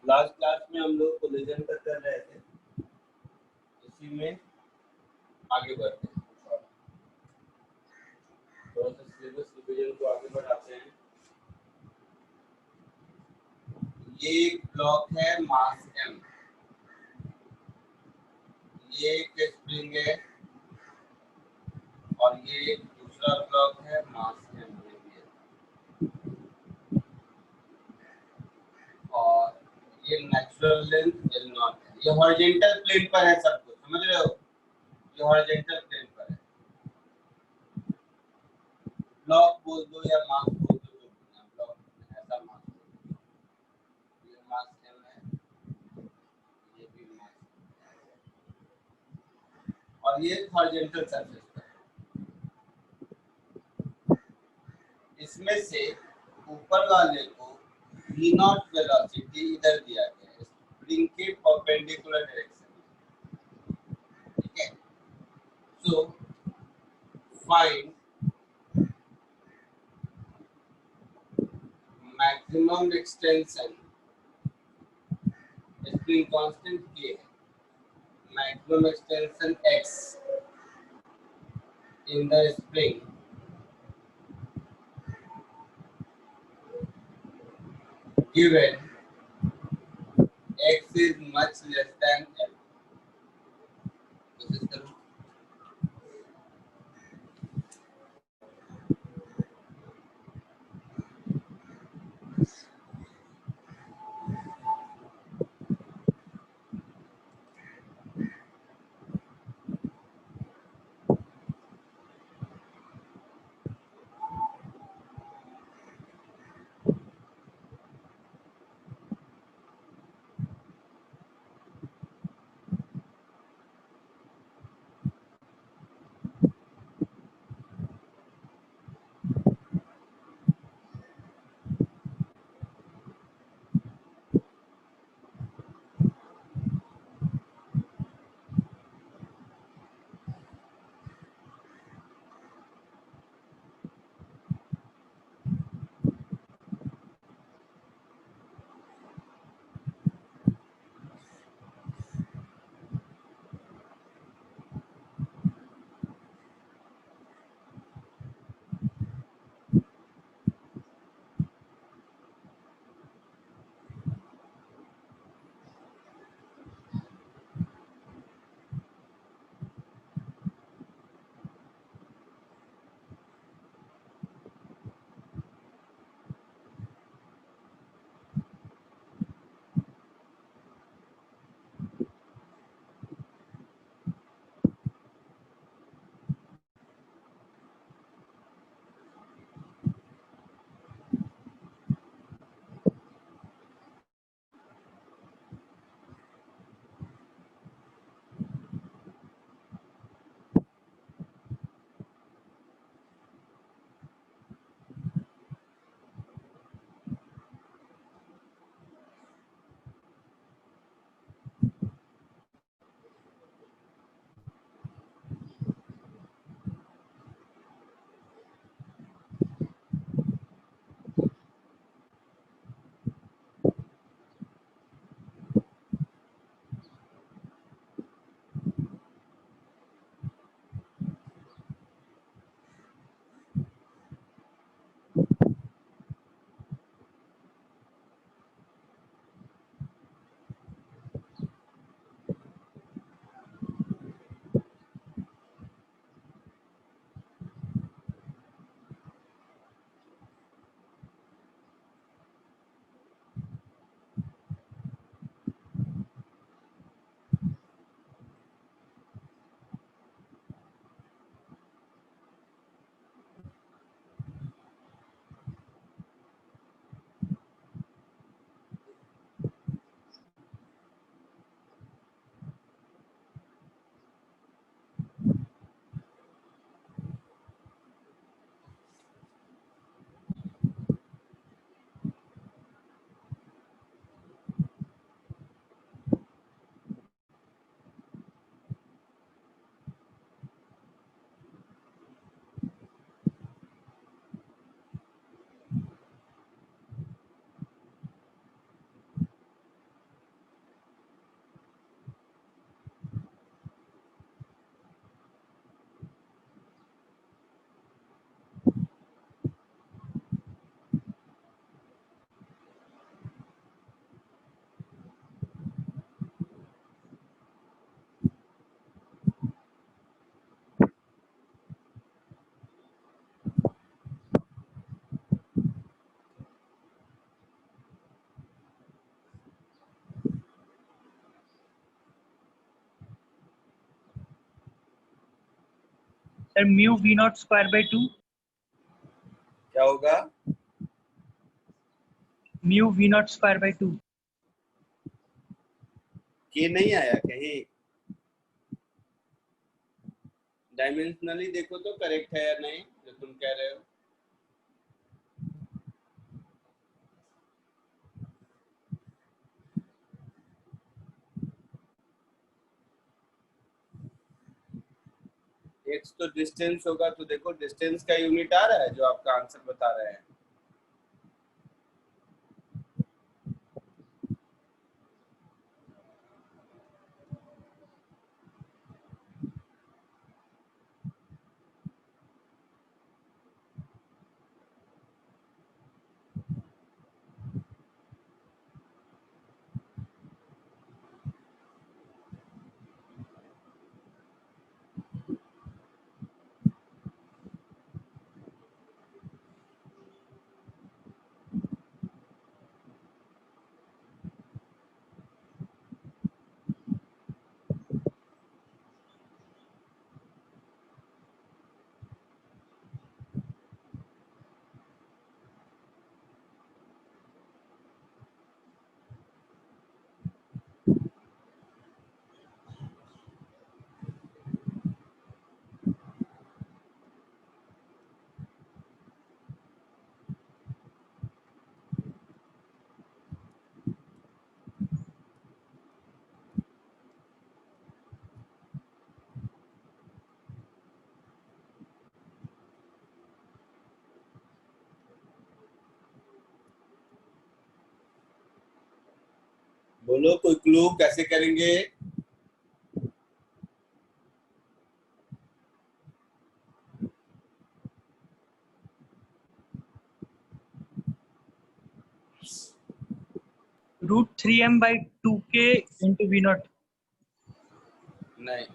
Last class में हम लोग कोलिजन का कर रहे थे, इसी में आगे बढ़ते हैं। थोड़ा सा सिलेबस रिवीजन को आगे बढ़ाते हैं। ये एक ब्लॉक है मास m, ये एक स्प्रिंग है और ये एक दूसरा ब्लॉक है मास m, और ये नेचुरल लेंथ L0 है। ये हॉरिजॉन्टल प्लेन पर है, सब कुछ समझ रहे हो? ये हॉरिजॉन्टल प्लेन पर है। ब्लॉक बोल दो या मास बोल दो, जो ब्लॉक ऐसा मास बोल दो। ये मास m है, ये भी मास और ये हॉरिजॉन्टल सरफेस पर है। इसमें से ऊपर वाले को v0 वेलोसिटी इधर दिया गया है, स्प्रिंग के परपेंडिकुलर डायरेक्शन में, ठीक है? So find maximum extension, spring constant k है, maximum extension x in the spring given x is much less than l. कोशिश करो। Sir mu v nought square by 2, क्या होगा? Mu v nought square by 2। के नहीं आया कहीं? Dimensionally देखो तो करेक्ट है या नहीं जो तुम कह रहे हो? एक्स तो डिस्टेंस होगा, तो देखो डिस्टेंस का यूनिट आ रहा है जो आपका आंसर बता रहे हैं। बोलो कोई क्लू कैसे करेंगे? √3m/2k into v naught। नहीं,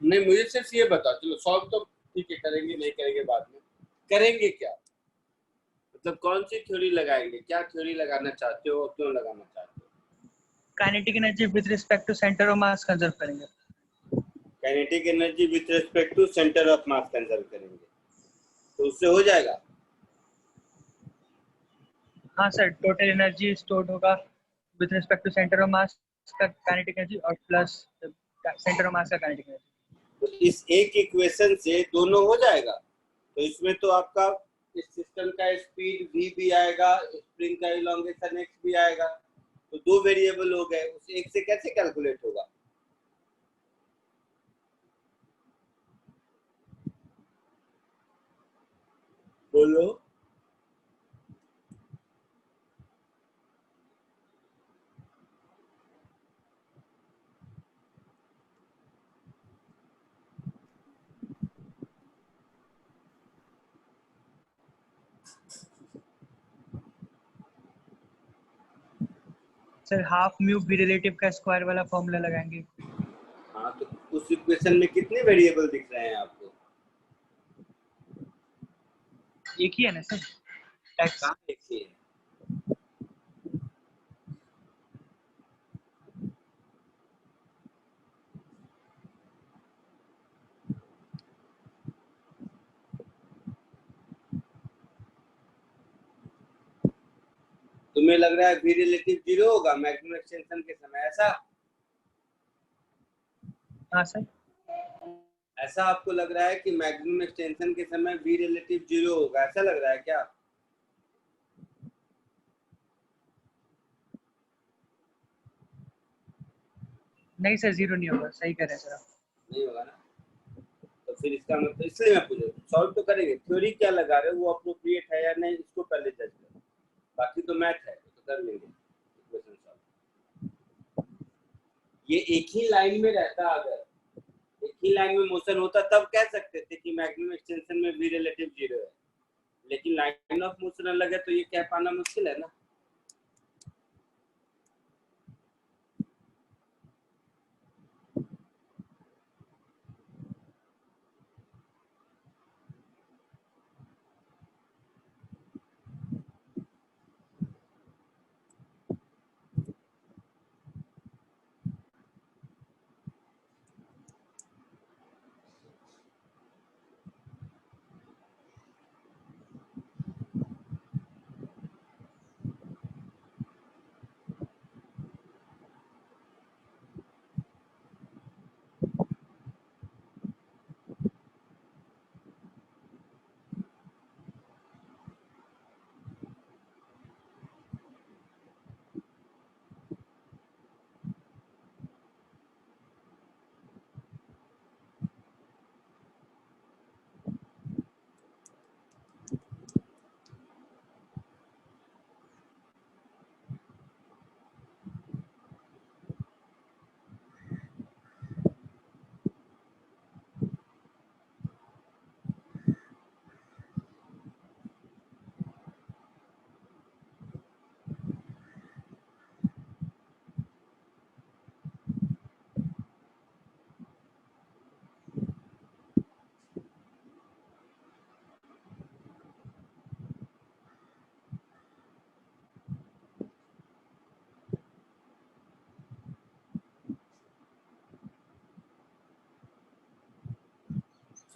नहीं मुझे सिर्फ ये बताओ, चलो सॉल्व तो ठीक है करेंगे, नहीं करेंगे बाद में, करेंगे क्या? मतलब कौन सी थ्योरी लगाएंगे, क्या थ्योरी लगाना चाहते हो और क्यों लगाना चाहते हो? Kinetic energy with respect to centre of mass conserve करेंगे। Kinetic energy with respect to centre of mass conserve करेंगे, तो उससे हो जाएगा। हाँ सर, टोटल एनर्जी स्टोर्ड होगा with respect to centre of mass का काइनेटिक एनर्जी और प्लस सेंटर ऑफ मास का काइनेटिक एनर्जी। तो इस एक इक्वेशन से दोनों हो जाएगा, तो इसमें तो आपका इस सिस्टम का स्पीड v भी आएगा, स्प्रिंग का इलोंगेशन x भी आएगा, तो दो वेरिएबल हो गए, उस एक से कैसे कैलकुलेट होगा? बोलो। Sir half mu v relative का स्क्वायर वाला फॉर्मूला लगाएंगे। हाँ, तो उस इक्वेशन में कितने वेरिएबल दिख रहे हैं आपको? एक ही है ना सर? एक्स। कहाँ देखिए, तुम्हें लग रहा है v रिलेटिव 0 होगा मैक्सिमम एक्सटेंशन के समय, ऐसा? हाँ सर। ऐसा आपको लग रहा है कि मैक्सिमम एक्सटेंशन के समय v रिलेटिव 0 होगा, ऐसा लग रहा है क्या? नहीं सर, 0 नहीं होगा, सही कह रहे हैं सर आप। नहीं होगा ना? तो फिर इसका मतलब, इसलिए मैं पूछ, सॉल्व तो करेंगे, थ्योरी क्या लगा रहे हो वो अप्रोप्रिएट है या नहीं इसको पहले जज करो, बाकी तो मैथ है तो कर लेंगे इक्वेशन सॉल्व। ये एक ही लाइन में रहता, अगर एक ही लाइन में मोशन होता तब कह सकते थे कि मैक्सिमम एक्सटेंशन में v रिलेटिव 0 है, लेकिन लाइन ऑफ मोशन अलग है तो ये कह पाना मुश्किल है ना।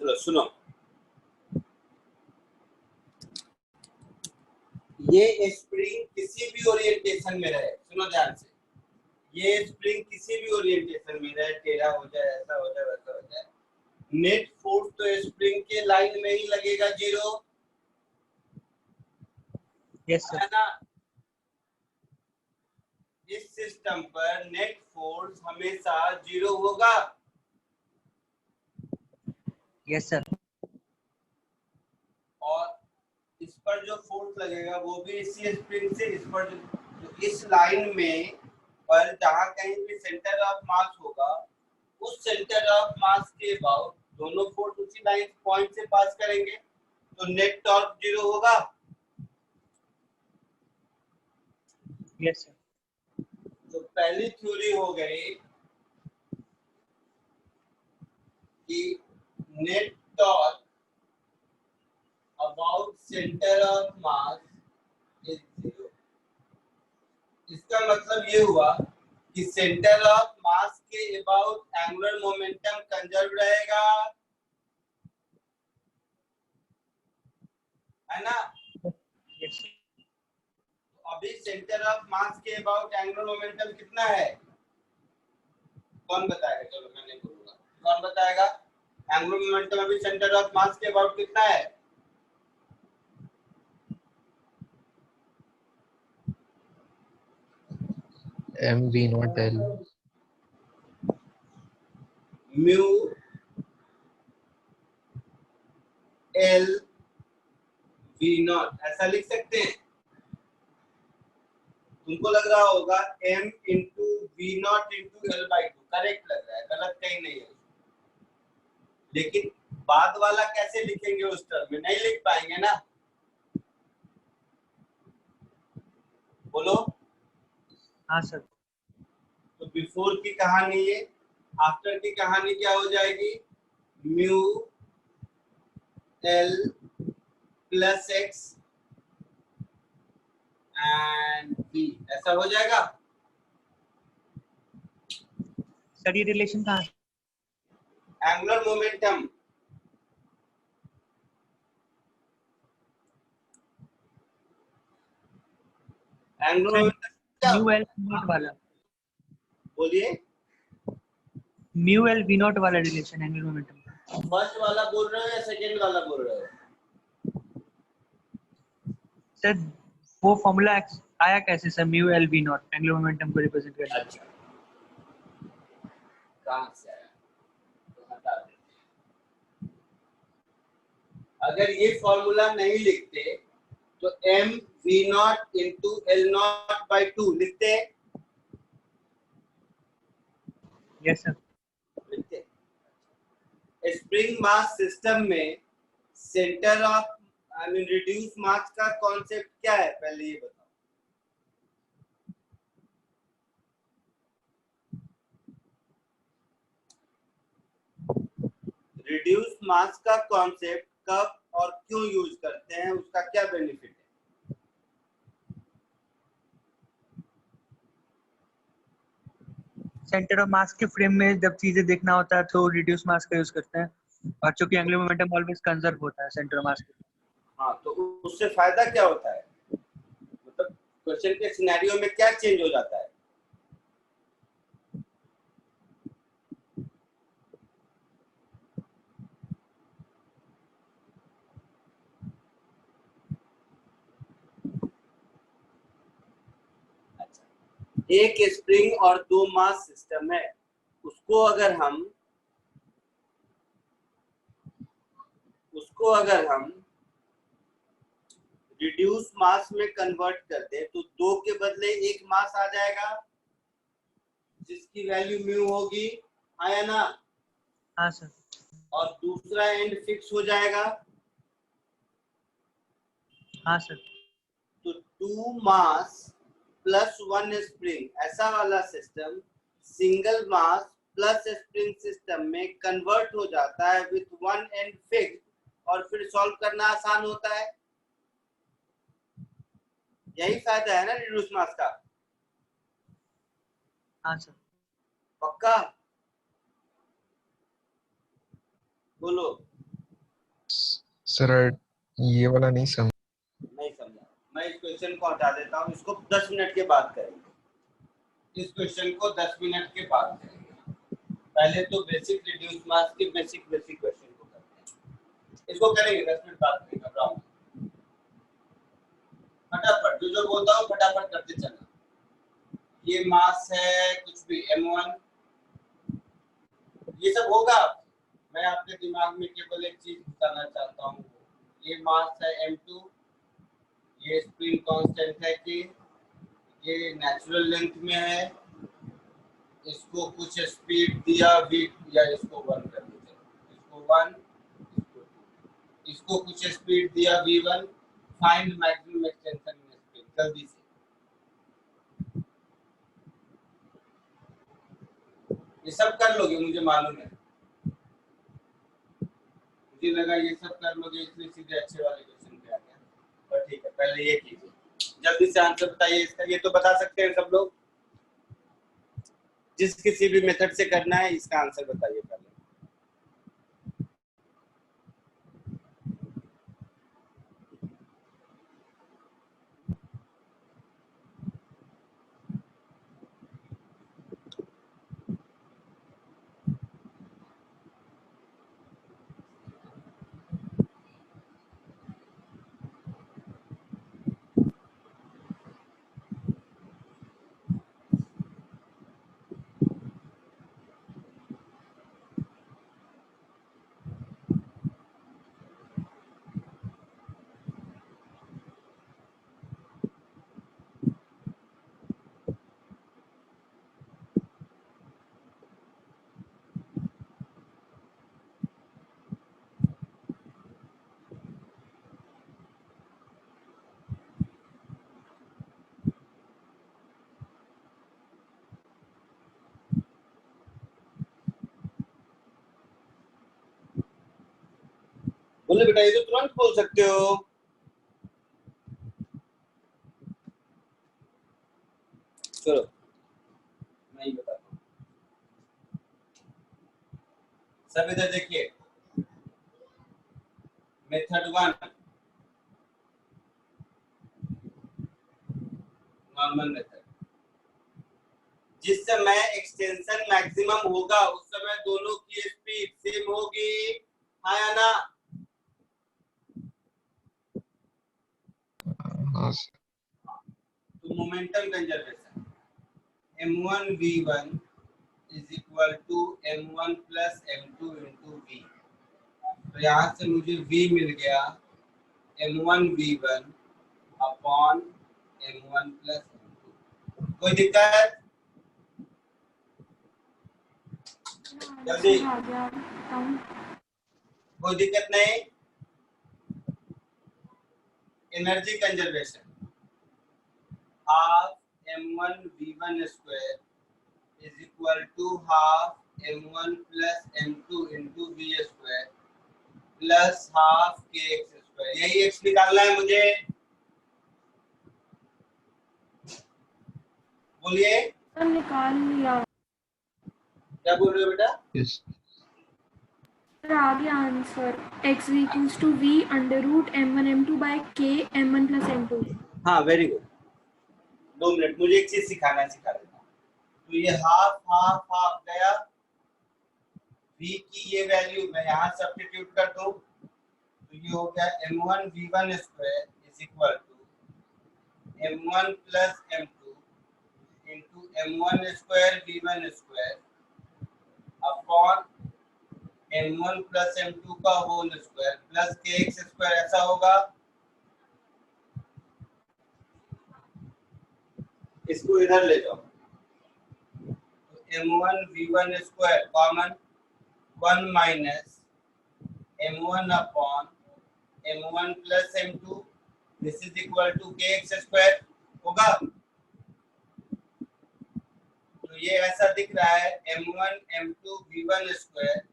चलो सुनो, ये स्प्रिंग किसी भी ओरिएंटेशन में रहे, सुनो ध्यान से, ये स्प्रिंग किसी भी ओरिएंटेशन में रहे, टेढ़ा हो जाए, ऐसा हो जाए, वैसा हो जाए, नेट फोर्स तो स्प्रिंग के लाइन में ही लगेगा 0, यस सर। है ना। इस सिस्टम पर नेट फोर्स हमेशा 0 होगा। Yes sir. और इस पर जो फोर्स लगेगा वो भी इसी स्प्रिंग से, इस पर जो इस लाइन में पर जहां कहीं भी सेंटर ऑफ मास होगा, उस सेंटर ऑफ मास के अबाउट दोनों फोर्स उसी लाइन पॉइंट से पास करेंगे, तो नेट टॉर्क 0 होगा। Yes sir. तो पहली थ्योरी हो गई कि net torque about centre of mass is 0। इसका मतलब ये हुआ कि सेंटर ऑफ मास के अबाउट एंगुलर मोमेंटम कंजर्व रहेगा, है ना। यस। अभी सेंटर ऑफ मास के अबाउट एंगुलर मोमेंटम कितना है, कौन बताएगा? चलो मैं नहीं बोलूंगा, कौन बताएगा? एंगुलर मोमेंटम अभी सेंटर ऑफ मास के अबाउट कितना है? mv not l mu l v nought, ऐसा लिख सकते हैं। तुमको लग रहा होगा m into v nought into l by two, correct लग रहा है, गलत कहीं नहीं है। लेकिन बाद वाला कैसे लिखेंगे उस टर्म में, नहीं लिख पाएंगे ना, बोलो। हाँ सर। तो बिफोर की कहानी ये, आफ्टर की कहानी क्या हो जाएगी? Mu l plus x and b, ऐसा हो जाएगा। सर ये रिलेशन कहाँ है? Angular momentum, angular momentum mu l v nought वाला, बोलिए। म्यू एल वी नॉट वाला रिलेशन एंगुलर मोमेंटम। फर्स्ट वाला बोल रहे हो या सेकंड वाला बोल रहे हो? सर वो फॉर्मूला आया कैसे sir, mu l v not angular momentum को रिप्रेजेंट करने? अच्छा, कहां से आया तो बता देते। अगर ये फॉर्मूला नहीं लिखते तो m v not into L not by 2 लिखते। Yes sir. लिखते। स्प्रिंग मास सिस्टम में centre of I mean reduce mass का कॉन्सेप्ट क्या है, पहले ये बताओ। रिड्यूस मास का कॉन्सेप्ट कब और क्यों यूज करते हैं, उसका क्या बेनिफिट है? सेंटर ऑफ मास के फ्रेम में जब चीजें देखना होता है तो रिड्यूस मास का यूज करते हैं, और चूंकि एंगुलर मोमेंटम ऑलवेज कंजर्व होता है सेंटर ऑफ मास के। हाँ, तो उससे फायदा क्या होता है, मतलब क्वेश्चन के सिनेरियो में क्या चेंज हो जाता है? एक स्प्रिंग और दो मास सिस्टम है, उसको अगर हम रिड्यूस मास में कन्वर्ट करते हैं तो दो के बदले एक मास आ जाएगा जिसकी वैल्यू म्यू होगी, आया ना। हाँ सर। और दूसरा एंड फिक्स हो जाएगा। हाँ सर। तो 2 मास प्लस 1 स्प्रिंग, ऐसा वाला system single mass plus spring system में कन्वर्ट हो जाता है विथ 1 एंड फिक्स, और फिर सॉल्व करना आसान होता है। यही फायदा है ना रिड्यूस मास का। हाँ सर। पक्का बोलो। सर ये वाला नहीं समझ। नहीं समझा, मैं इस क्वेश्चन को हटा देता हूँ, इसको 10 मिनट के बाद करेंगे। इस क्वेश्चन को 10 मिनट के बाद करेंगे। पहले तो बेसिक रिड्यूस मास के बेसिक क्वेश्चन को करते हैं, इसको करेंगे 10 मिनट बाद करेंगे। घबराओ फटाफट, जो बोलता हूँ फटाफट करते चलना। ये मास है कुछ भी m1, ये सब होगा। मैं आपके दिमाग में केवल एक चीज बताना चाहता हूँ, ये मास है m2, ये स्प्रिंग कांस्टेंट है कि ये नेचुरल लेंथ में है, इसको कुछ स्पीड दिया v, या इसको 1 कर दीजिए, इसको 1, इसको 2, इसको कुछ स्पीड दिया v1, find maximum extension in spring. जल्दी से ये सब कर लोगे, मुझे मालूम है, मुझे लगा ये सब कर लोगे इसलिए सीधे अच्छे वाले क्वेश्चन पे आ गया, पर ठीक है, पहले ये कीजिए, जल्दी से आंसर बताइए इसका। ये तो बता सकते हैं सब लोग, जिस किसी भी मेथड से करना है इसका आंसर बताइए पहले। बोले बेटा, ये तो तुरंत बोल सकते हो। चलो मैं ही बताता हूँ, सब इधर देखिए। मेथड 1 नॉर्मल मेथड, जिस समय एक्सटेंशन मैक्सिमम होगा उस समय दोनों की स्पीड सेम होगी, हाँ या ना? हाँ तो momentum conservation m1 v1 is equal to m1 plus m2 into v। तो यहाँ से मुझे v मिल गया m1 v1 upon m1 plus m2। कोई दिक्कत? जल्दी, कोई दिक्कत नहीं। Energy conservation half m1 v1 square is equal to half m1 plus m2 into v square plus half kx square. यही x निकालना है मुझे, बोलिए। निकाल लिया। क्या बोल रहे हो बेटा? yes. आ गया answer, x equals to v under root m1 m2 by k m1 plus m2। हाँ वेरी गुड। 2 मिनट, मुझे एक चीज सिखा देता हूँ। तो ये हाफ हाफ हाफ गया, v की ये वैल्यू मैं यहाँ सब्स्टिट्यूट कर दूं, तो ये हो गया m1 v1 square is equal to m1 plus m2 into m1 square v1 square upon m1 plus m2 का whole square plus kx square. ऐसा होगा, इसको इधर ले जाओ। तो m1 v1 square common 1 minus m1 upon m1 plus m2 this is equal to kx square होगा। तो ये ऐसा दिख रहा है m1 m2 v1 square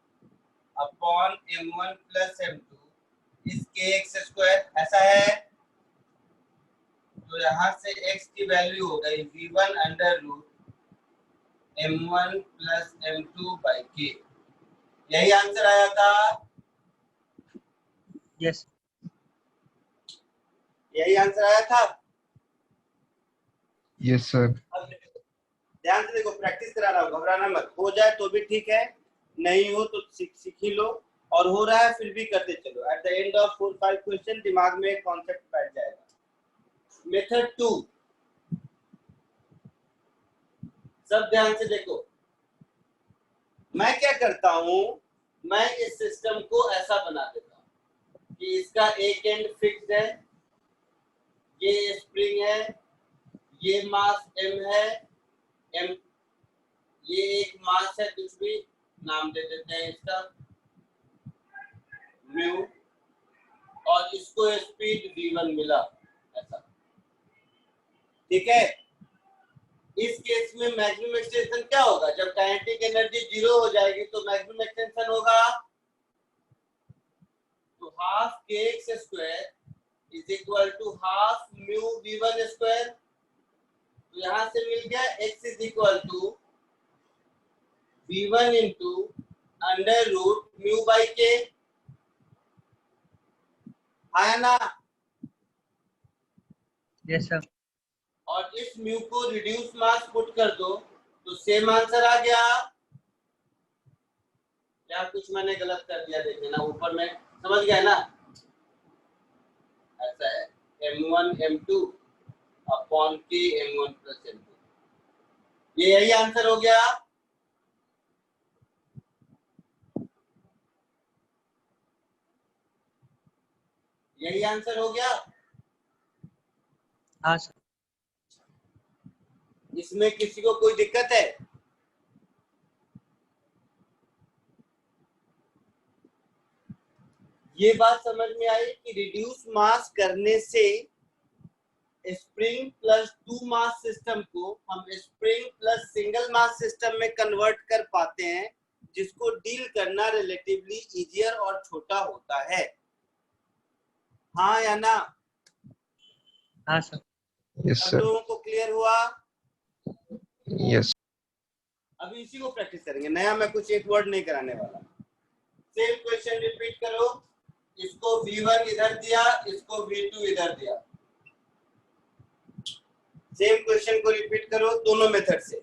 upon m1 plus m2 इस kx स्क्वायर, ऐसा है। तो यहाँ से x की वैल्यू हो गई v1 under root m1 plus m2 by k। यही आंसर आया था। यस यही आंसर आया था। Yes sir. अब ध्यान से देखो, प्रैक्टिस करा रहा हूँ, घबराना मत। हो जाए तो भी ठीक है, नहीं हो तो सीख ही लो, और हो रहा है फिर भी करते चलो। At the end of 4-5 question दिमाग में एक कॉन्सेप्ट बैठ जाएगा। मेथड 2, सब ध्यान से देखो। मैं क्या करता हूं, मैं इस सिस्टम को ऐसा बना देता हूं कि इसका एक एंड फिक्स्ड है, ये स्प्रिंग है, ये मास m है, m ये एक मास है, कुछ भी नाम दे देते हैं इसका म्यू, और इसको स्पीड v1 मिला, ऐसा। ठीक है, इस केस में मैक्सिमम एक्सटेंशन क्या होगा? जब काइनेटिक एनर्जी 0 हो जाएगी तो मैक्सिमम एक्सटेंशन होगा तो half kx square is equal to half mu v1 square. तो यहां से मिल गया x is equal to v1 into under root mu by k, आया ना? Yes sir. और इस म्यू को रिड्यूस मास पुट कर दो तो सेम आंसर आ गया। क्या कुछ मैंने गलत कर दिया? देख लेना ऊपर में, समझ गया ना? ऐसा है m1 m2 upon k m1 plus m2, ये यही आंसर हो गया। यही आंसर हो गया। हाँ सर। इसमें किसी को कोई दिक्कत है? ये बात समझ में आई कि रिड्यूस मास करने से स्प्रिंग प्लस 2 मास सिस्टम को हम spring plus single mass system में कन्वर्ट कर पाते हैं, जिसको डील करना रिलेटिवली इजियर और छोटा होता है। हाँ या ना? हाँ सर। यस सब सर। लोगों को क्लियर हुआ? यस। अभी इसी को प्रैक्टिस करेंगे, नया मैं कुछ एक वर्ड नहीं कराने वाला। सेम क्वेश्चन रिपीट करो। इसको v1 इधर दिया, इसको v2 इधर दिया। सेम क्वेश्चन को रिपीट करो दोनों मेथड से।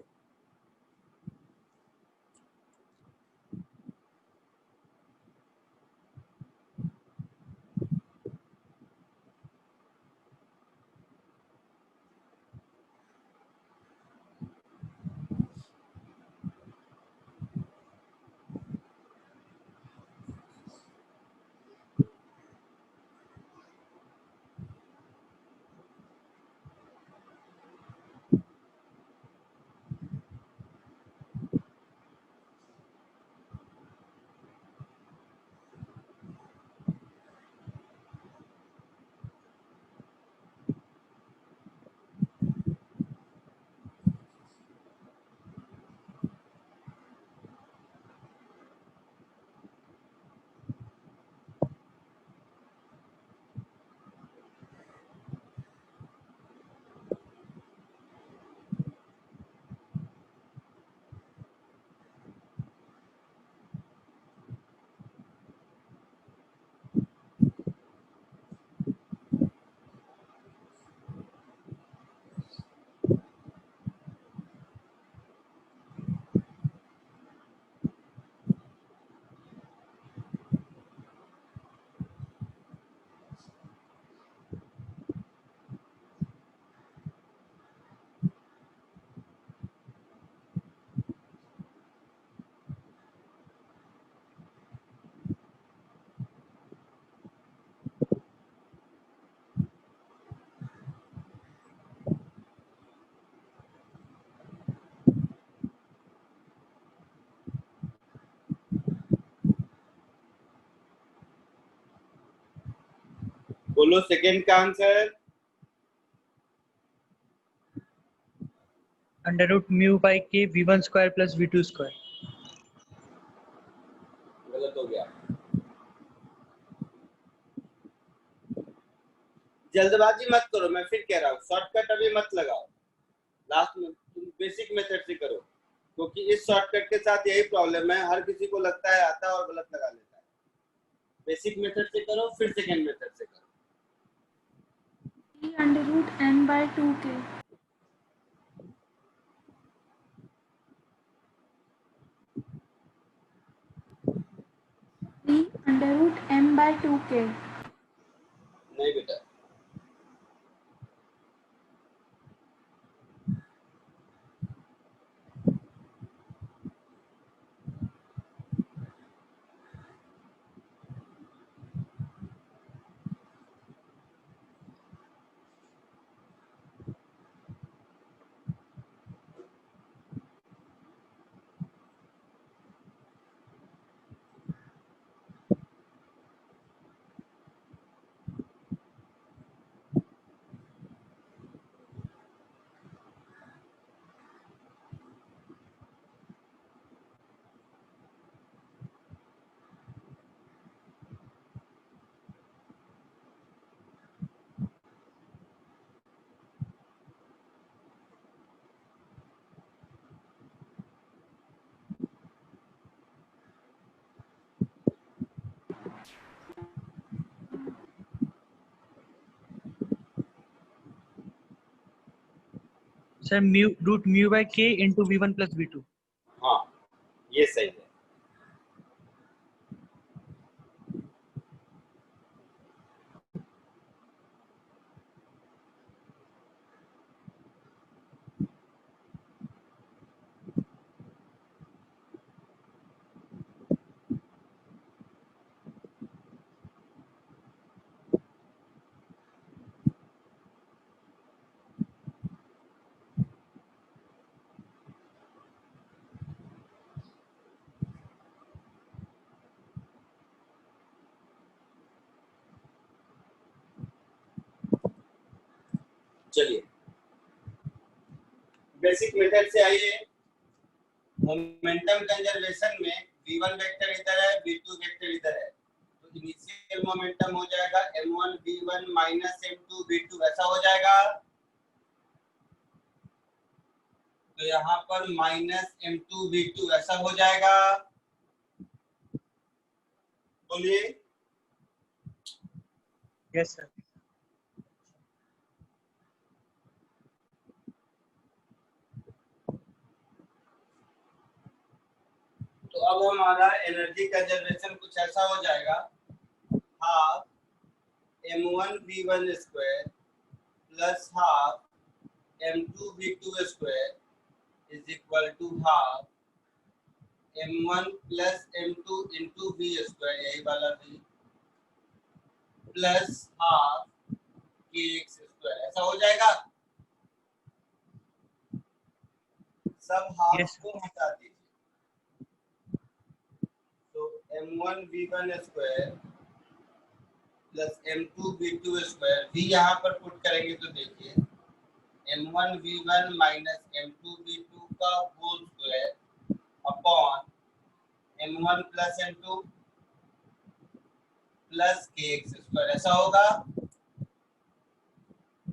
बोलो सेकंड का answer. Under root mu by k v1 square plus v2 square. गलत हो गया। जल्दबाजी मत करो, मैं फिर कह रहा हूँ, शॉर्टकट अभी मत लगाओ, लास्ट में तुम बेसिक मेथड से करो, क्योंकि इस शॉर्टकट के साथ यही प्रॉब्लम है, हर किसी को लगता है आता है और गलत लगा लेता है। बेसिक मेथड से करो, फिर सेकंड मेथड से करो। V under root n by 2k. V under root m by 2k. नहीं बेटा, sir mu root mu by k into v1 plus v2. हाँ ये सही है। चलिए बेसिक मेथड से आइए। मोमेंटम कंजर्वेशन में v1 वेक्टर इधर है, v2 वेक्टर इधर है, तो इनिशियल मोमेंटम हो जाएगा m1 v1 minus m2 v2, ऐसा हो जाएगा। तो यहाँ पर माइनस m2 v2 ऐसा हो जाएगा। बोलिए। Yes sir. तो अब हमारा एनर्जी कंजर्वेशन कुछ ऐसा हो जाएगा, half m1 v1 square plus half m2 v2 square is equal to half m1 plus m2 into v square, यही वाला v plus half kx square, ऐसा हो जाएगा। सब हाफ Yes. को हटा दीजिए। तो m1 v1 square plus m2 v2 square, v यहाँ पर पुट करेंगे तो देखिए m1 v1 minus m2 v2 का whole square upon m1 plus m2 plus kx square, ऐसा होगा।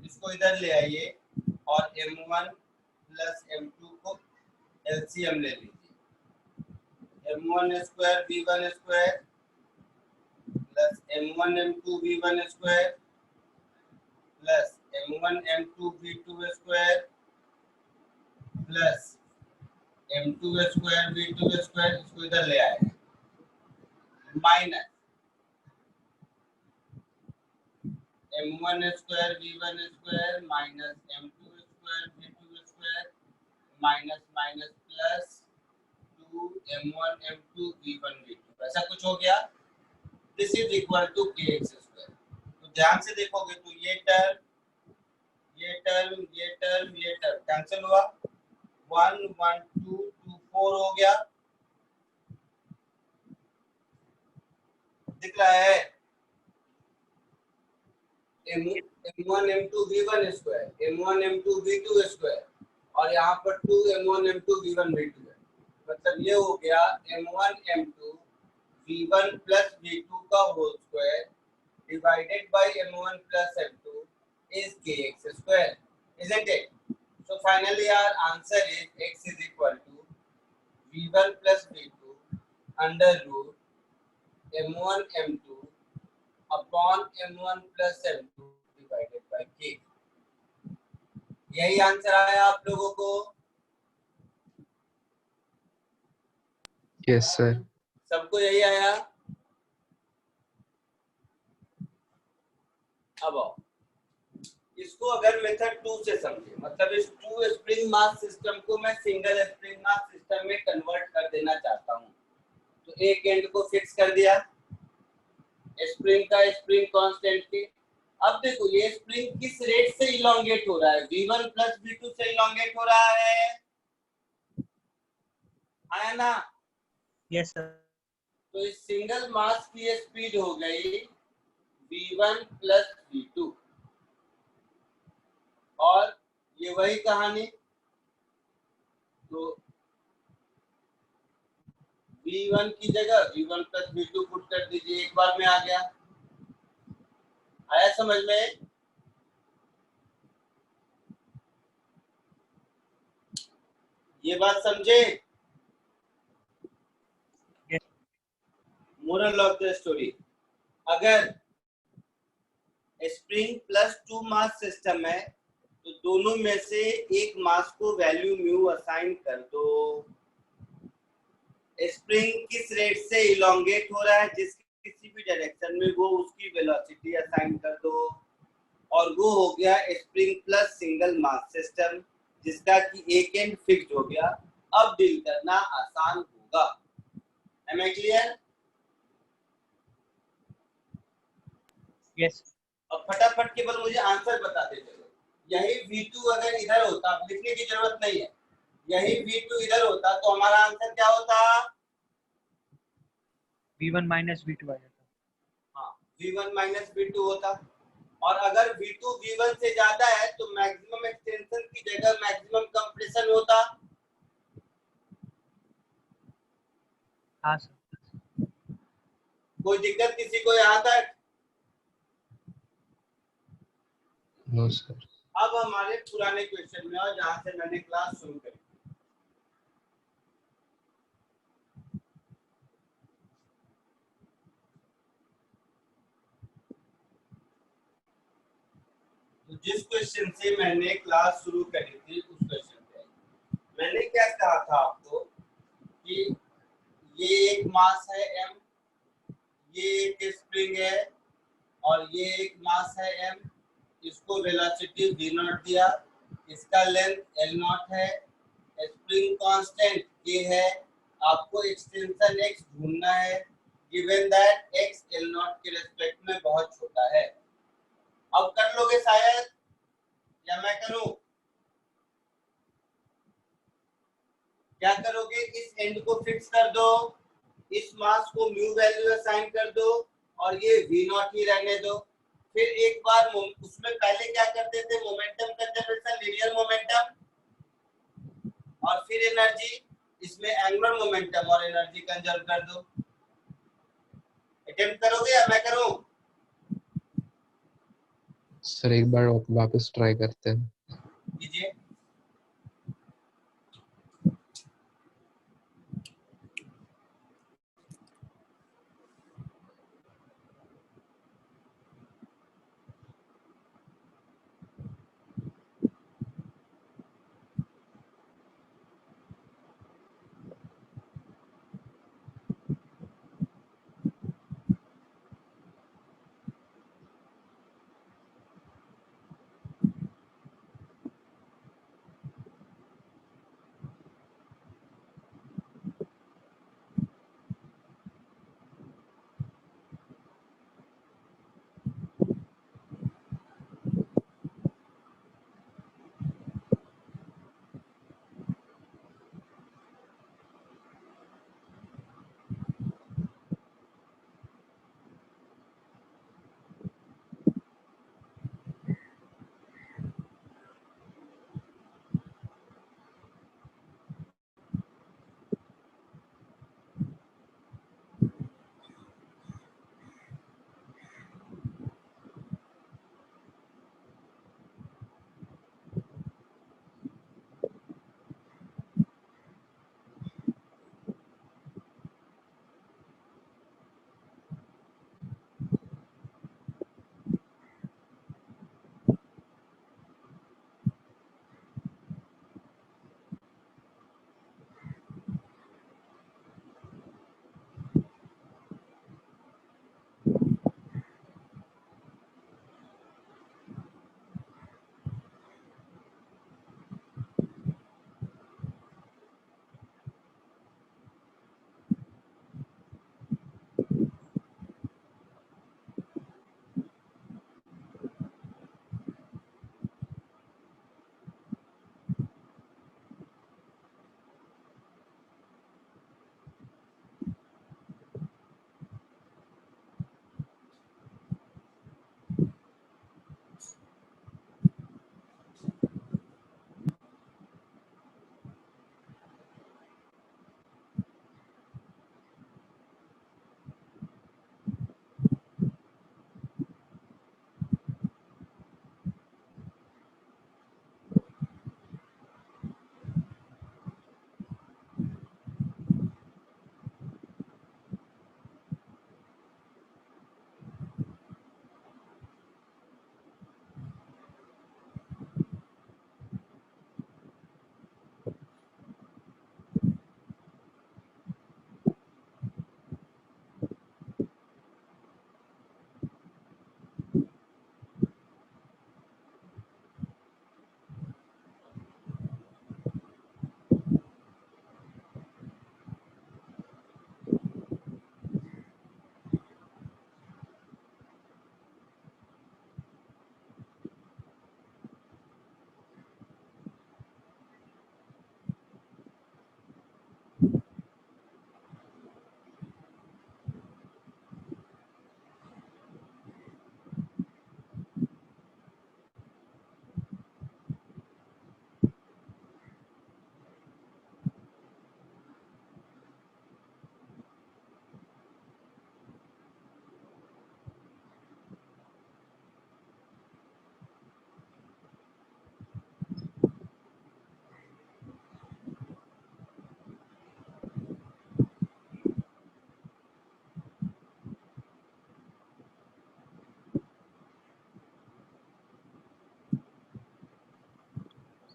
इसको इधर ले आइए और m1 प्लस m2 को एलसीएम ले लीजिए। m1 square v1 square plus m1 m2 v1 square plus m1 m2 v2 square plus m2 square v2 square, इसको इधर ले आए minus m1 square v1 square minus m2 square v2 square minus minus plus 2m1 m2 v1 v2, ऐसा कुछ हो गया। This is equal to kx square. तो ध्यान से देखोगे तो ये टर्म ये टर्म ये टर्म ये टर्म कैंसिल हुआ, 1 1 2 2 4 हो गया, दिख रहा है। m1 m2 v1 square m1 m2 v2 square और यहाँ पर 2 m1 m2 v1 v2 है, मतलब ये हो गया m1 m2 v1 plus v2 का whole square divided by m1 plus m2 is kx square, isn't it? So finally our answer is x is equal to v1 plus v2 under root m1 m2 upon m1 plus m2 divided by by k। यही answer आया आप लोगों को? Yes, sir. सबको यही आया? अब आओ, इसको अगर मेथड 2 से समझे, मतलब इस 2 स्प्रिंग मास सिस्टम को मैं सिंगल स्प्रिंग मास सिस्टम में कन्वर्ट कर देना चाहता हूं। तो एक एंड को फिक्स कर दिया स्प्रिंग का स्प्रिंग कांस्टेंट के। अब देखो ये स्प्रिंग किस रेट से इलोंगेट हो रहा है? v1 प्लस v2 से इलोंगेट हो रहा है, आया ना? Yes sir. तो इस सिंगल मास की स्पीड हो गई v1 प्लस v2, और ये वही कहानी। तो v1 की जगह v1 प्लस v2 पुट कर दीजिए, एक बार में आ गया। आया समझ में? ये बात समझे? Yes. Moral of the story, अगर स्प्रिंग प्लस 2 मास सिस्टम है तो दोनों में से एक मास को वैल्यू म्यू असाइन कर दो। स्प्रिंग किस रेट से इलोंगेट हो रहा है, जिस किसी भी डायरेक्शन में, वो उसकी वेलोसिटी असाइन कर दो, और वो हो गया spring plus single mass system, जिसका कि एक एंड फिक्स्ड हो गया। अब डील करना आसान होगा। Am I clear? यस। अब फटाफट केवल मुझे आंसर बता दे चलो। यही V2 अगर इधर होता, लिखने की जरूरत नहीं है, यही V2 इधर होता तो हमारा आंसर क्या होता? v1 माइनस v2 आ जाता। हाँ, v1 माइनस v2 होता। और अगर v2 v1 से ज्यादा है तो मैक्सिमम एक्सटेंशन की जगह मैक्सिमम कंप्रेशन होता। हाँ सर। कोई दिक्कत किसी को यहाँ तक? No, sir. अब हमारे पुराने क्वेश्चन में, और जहाँ से मैंने क्लास शुरू करी, तो जिस क्वेश्चन से मैंने क्लास शुरू करी थी उस क्वेश्चन पे मैंने क्या कहा था आपको कि ये एक मास है m, ये एक स्प्रिंग है, और ये एक मास है m, इसको वेलोसिटी v0 दिया, इसका लेंथ l0 है, स्प्रिंग कांस्टेंट k है, आपको एक्सटेंशन x ढूंढना है, गिवन दैट x l0 के रेस्पेक्ट में बहुत छोटा है। अब कर लोगे शायद, या मैं करूं? क्या करोगे? इस एंड को फिक्स कर दो, इस मास को म्यू वैल्यू असाइन कर दो, और ये v0 ही रहने दो। फिर एक बार उसमें पहले क्या करते थे? मोमेंटम कंजर्वेशन, लीनियर मोमेंटम, और फिर एनर्जी, इसमें एंगुलर मोमेंटम और एनर्जी कंजर्व कर दो। अटेम्प्ट करोगे या मैं करूं? सर एक बार वापस ट्राई करते हैं। कीजिए।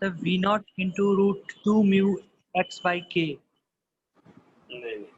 the V naught into root 2 mu x by k. नहीं नहीं,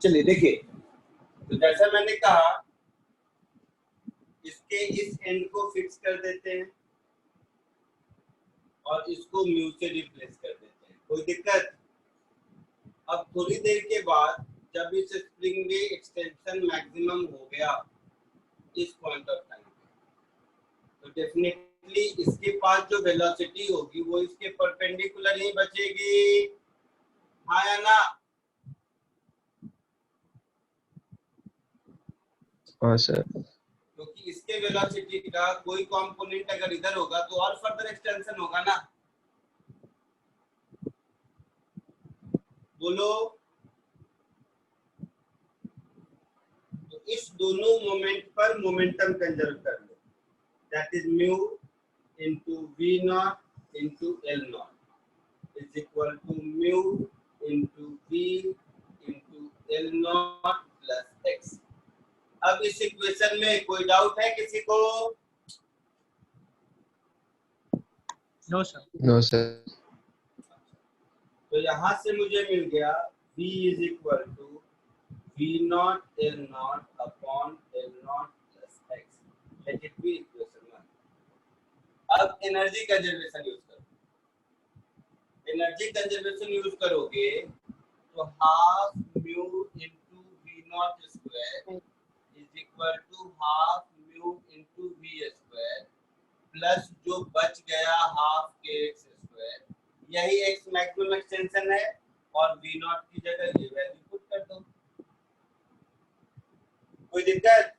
चलिए देखिए, तो जैसा मैंने कहा इसके इस एंड को फिक्स कर देते हैं और इसको म्यू से रिप्लेस कर देते हैं, कोई दिक्कत? अब थोड़ी देर के बाद जब इस स्प्रिंग में एक्सटेंशन मैक्सिमम हो गया इस पॉइंट ऑफ टाइम पे, तो डेफिनेटली इसके पास जो वेलोसिटी होगी वो इसके परपेंडिकुलर ही बचेगी, हाँ या ना? हाँ सर। क्योंकि इसके वेलोसिटी का कोई कंपोनेंट अगर इधर होगा तो और फर्दर एक्सटेंशन होगा ना, बोलो। तो इस दोनों मोमेंट पर मोमेंटम कंजर्व कर लो, that is mu into v naught into l naught is equal to mu into v into l not plus x। अब इस इक्वेशन में कोई डाउट है किसी को? No sir. No sir. तो यहाँ से मुझे मिल गया v is equal to v not l not upon l not plus x। Let it be equation 1। अब एनर्जी कंजर्वेशन यूज करो। एनर्जी कंजर्वेशन यूज करोगे तो half mu into v not square is equal to half mu into v square plus जो बच गया half kx square, यही x maximum extension है और v नॉट की जगह ये वैल्यू पुट कर दो, कोई दिक्कत?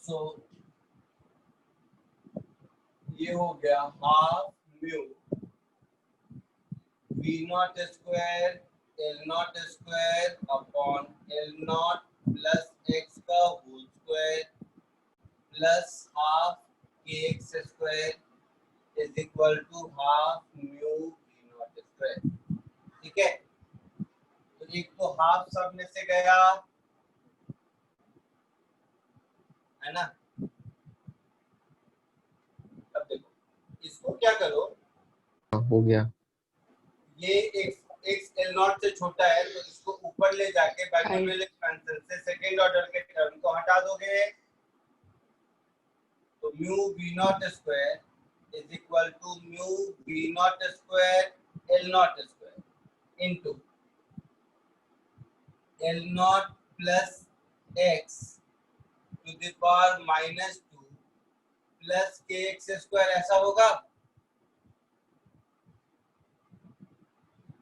सो ये हो गया half mu v not square l not square upon l not plus x का whole square plus half kx square is equal to half mu v not square. ठीक है, तो एक तो हाफ सब में से गया है ना। अब देखो इसको क्या करो, हो गया। ये x l नॉट से छोटा है तो इसको ऊपर ले जाके बाइनोमियल एक्सपेंशन से सेकंड ऑर्डर के टर्म को हटा दोगे, तो mu v not square is equal to mu v not square l not square into l not plus x to the power -2 plus kx square, ऐसा होगा?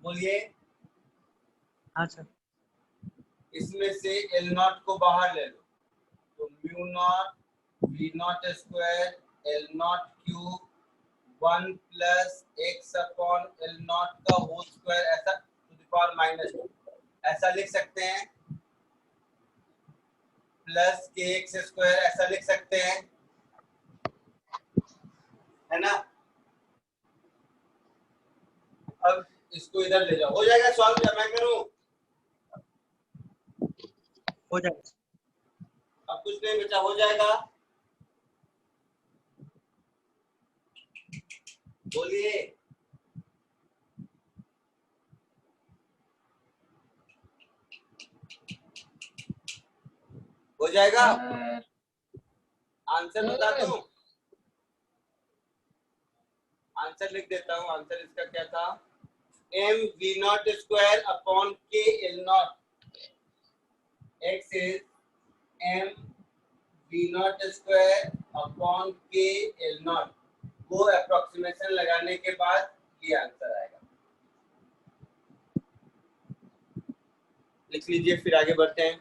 बोलिए। हाँ सर। इसमें से l नॉट को बाहर ले लो तो mu naught v not square l not cube 1 plus x upon l not का होल स्क्वायर, ऐसा टू द पावर -2, ऐसा लिख सकते हैं, प्लस kx स्क्वायर ऐसा लिख सकते हैं, है ना। अब इसको इधर ले जाओ, हो जाएगा सॉल्व या मैं करूं? हो जाएगा। अब कुछ नहीं बचा, हो जाएगा, बोलिए। हो जाएगा? आंसर बता दूं? आंसर लिख देता हूं। आंसर इसका क्या था? m v naught square upon k l naught. X is m v naught square upon k l naught. वो अप्रोक्सीमेशन लगाने के बाद ये आंसर आएगा। लिख लीजिए, फिर आगे बढ़ते हैं।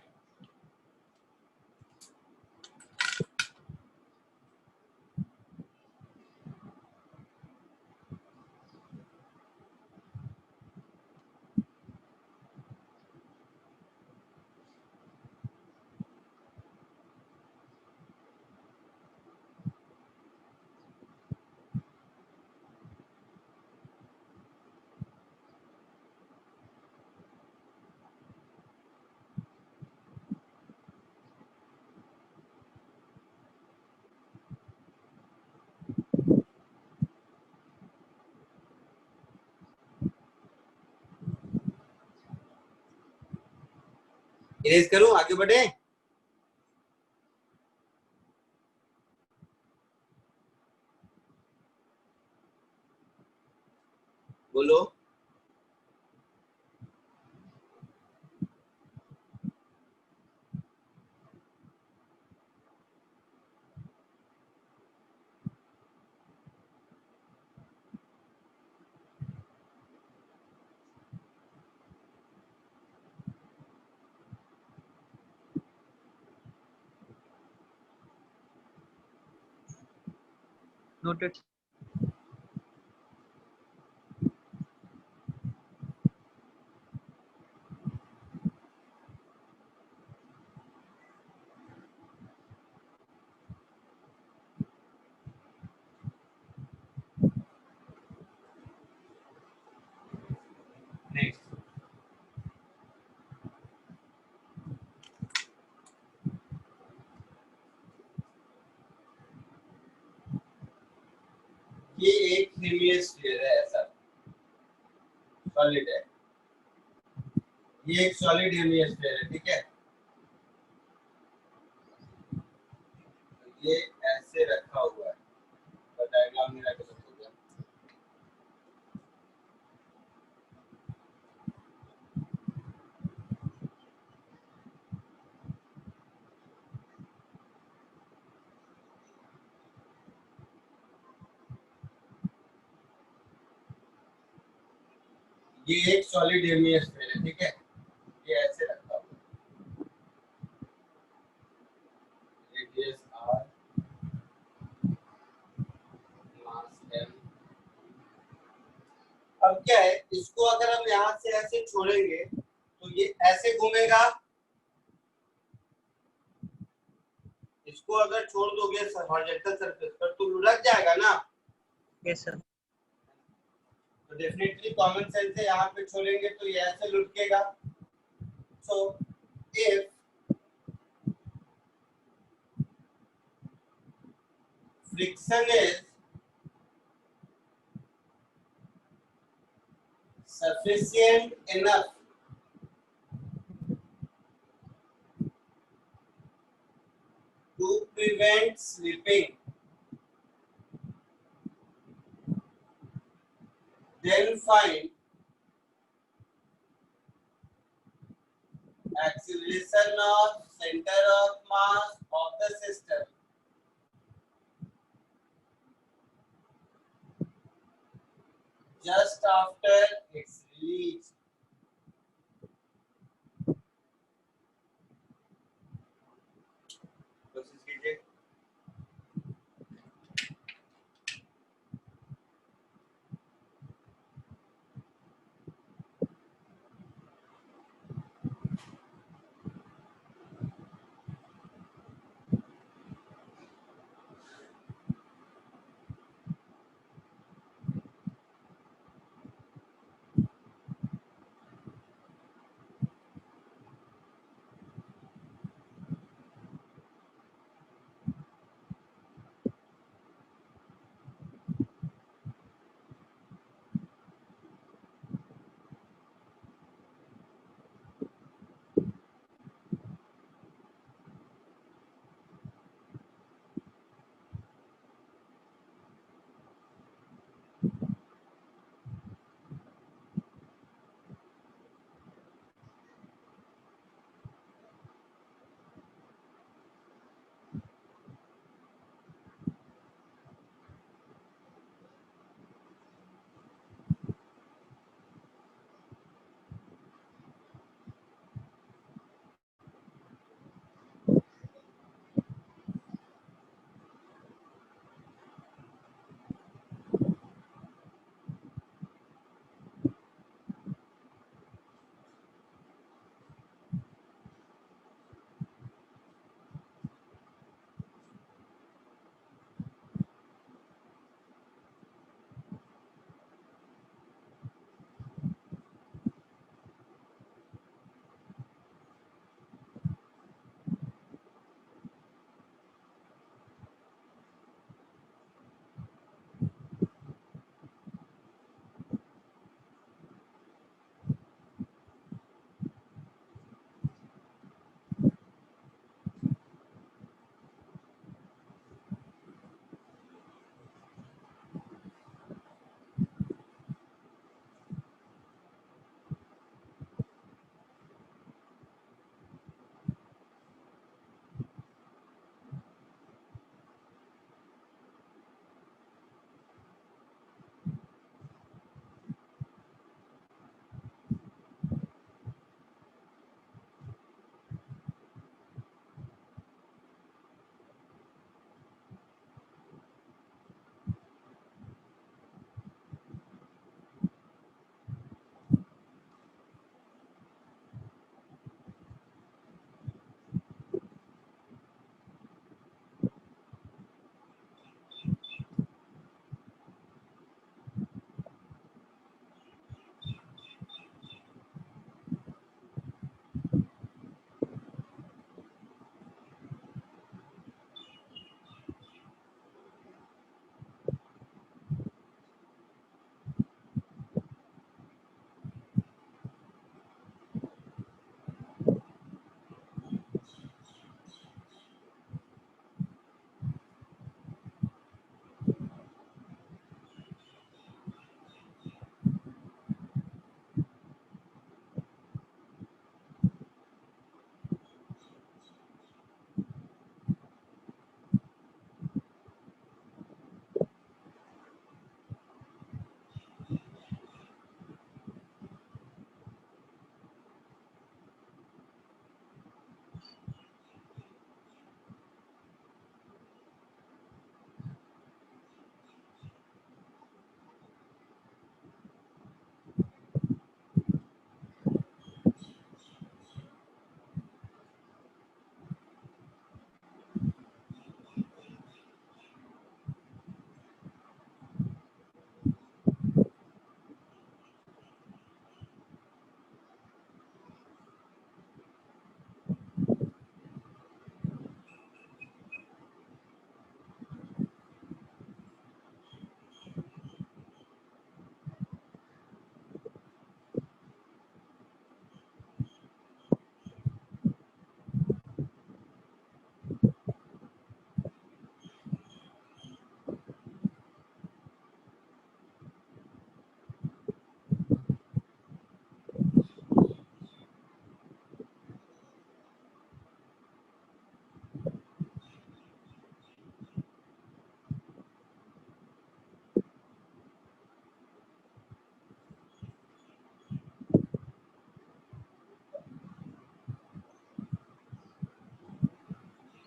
इरेज करूं, आगे बढ़े? बोलो। Noted. नेक्स्ट, ये एक हेमिस्फीयर है, ऐसा सॉलिड है। ये एक सॉलिड हेमिस्फीयर है, ठीक है। ये ऐसे रखा हुआ है, तो डायग्राम मेरा गलत हो गया। ये एक सॉलिड हेमिस्फीयर है, ठीक है। ये ऐसे रखा हुआ है, रेडियस r, मास m। अब क्या है, इसको अगर हम यहाँ से ऐसे छोड़ेंगे तो ये ऐसे घूमेगा। इसको अगर छोड़ दोगे हॉरिजॉन्टल सरफेस पर तो लुढ़क जाएगा ना। Yes, sir. तो डेफिनेटली कॉमन सेंस से यहाँ पे छोड़ेंगे तो ये ऐसे लुढ़केगा। So if friction is sufficient enough to prevent slipping, then find acceleration of center of mass of the system just after its release. कोशिश कीजिए।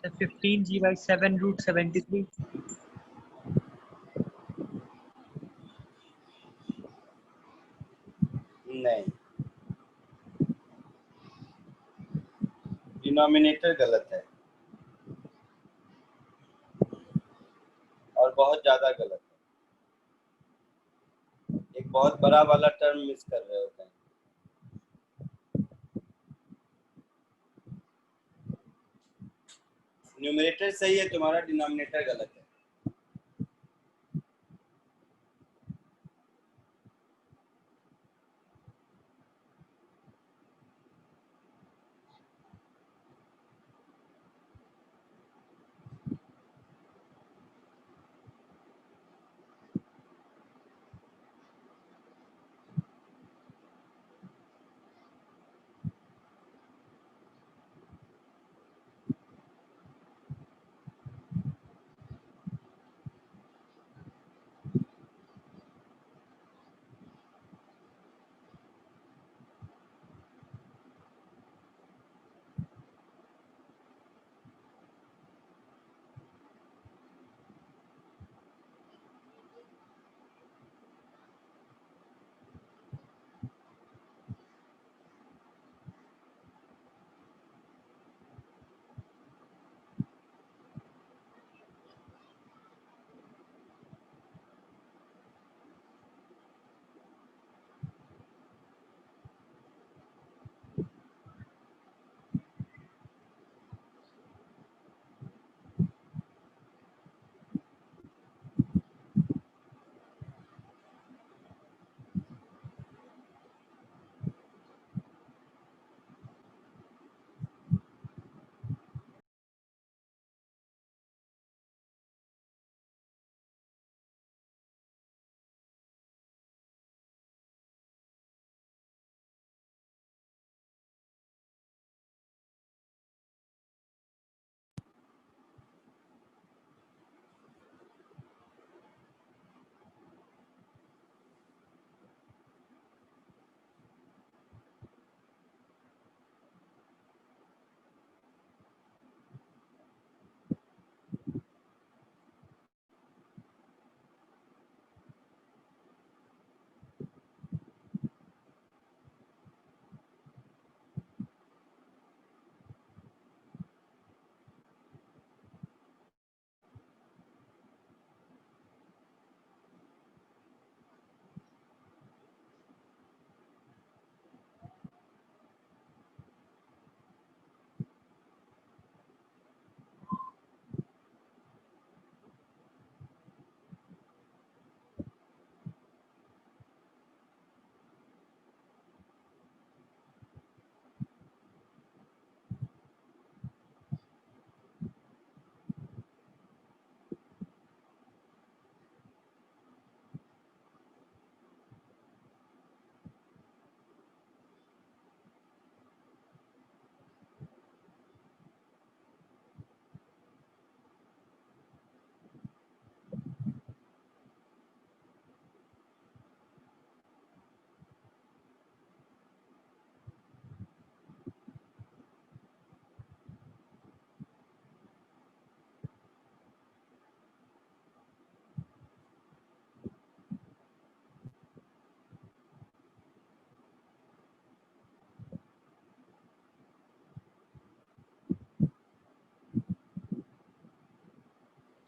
So 15g/7 root 73. नहीं, डिनोमिनेटर गलत है और बहुत ज्यादा गलत है। एक बहुत बड़ा वाला टर्म मिस कर रहे होते हैं। न्यूमरेटर सही है तुम्हारा, डिनोमिनेटर गलत है।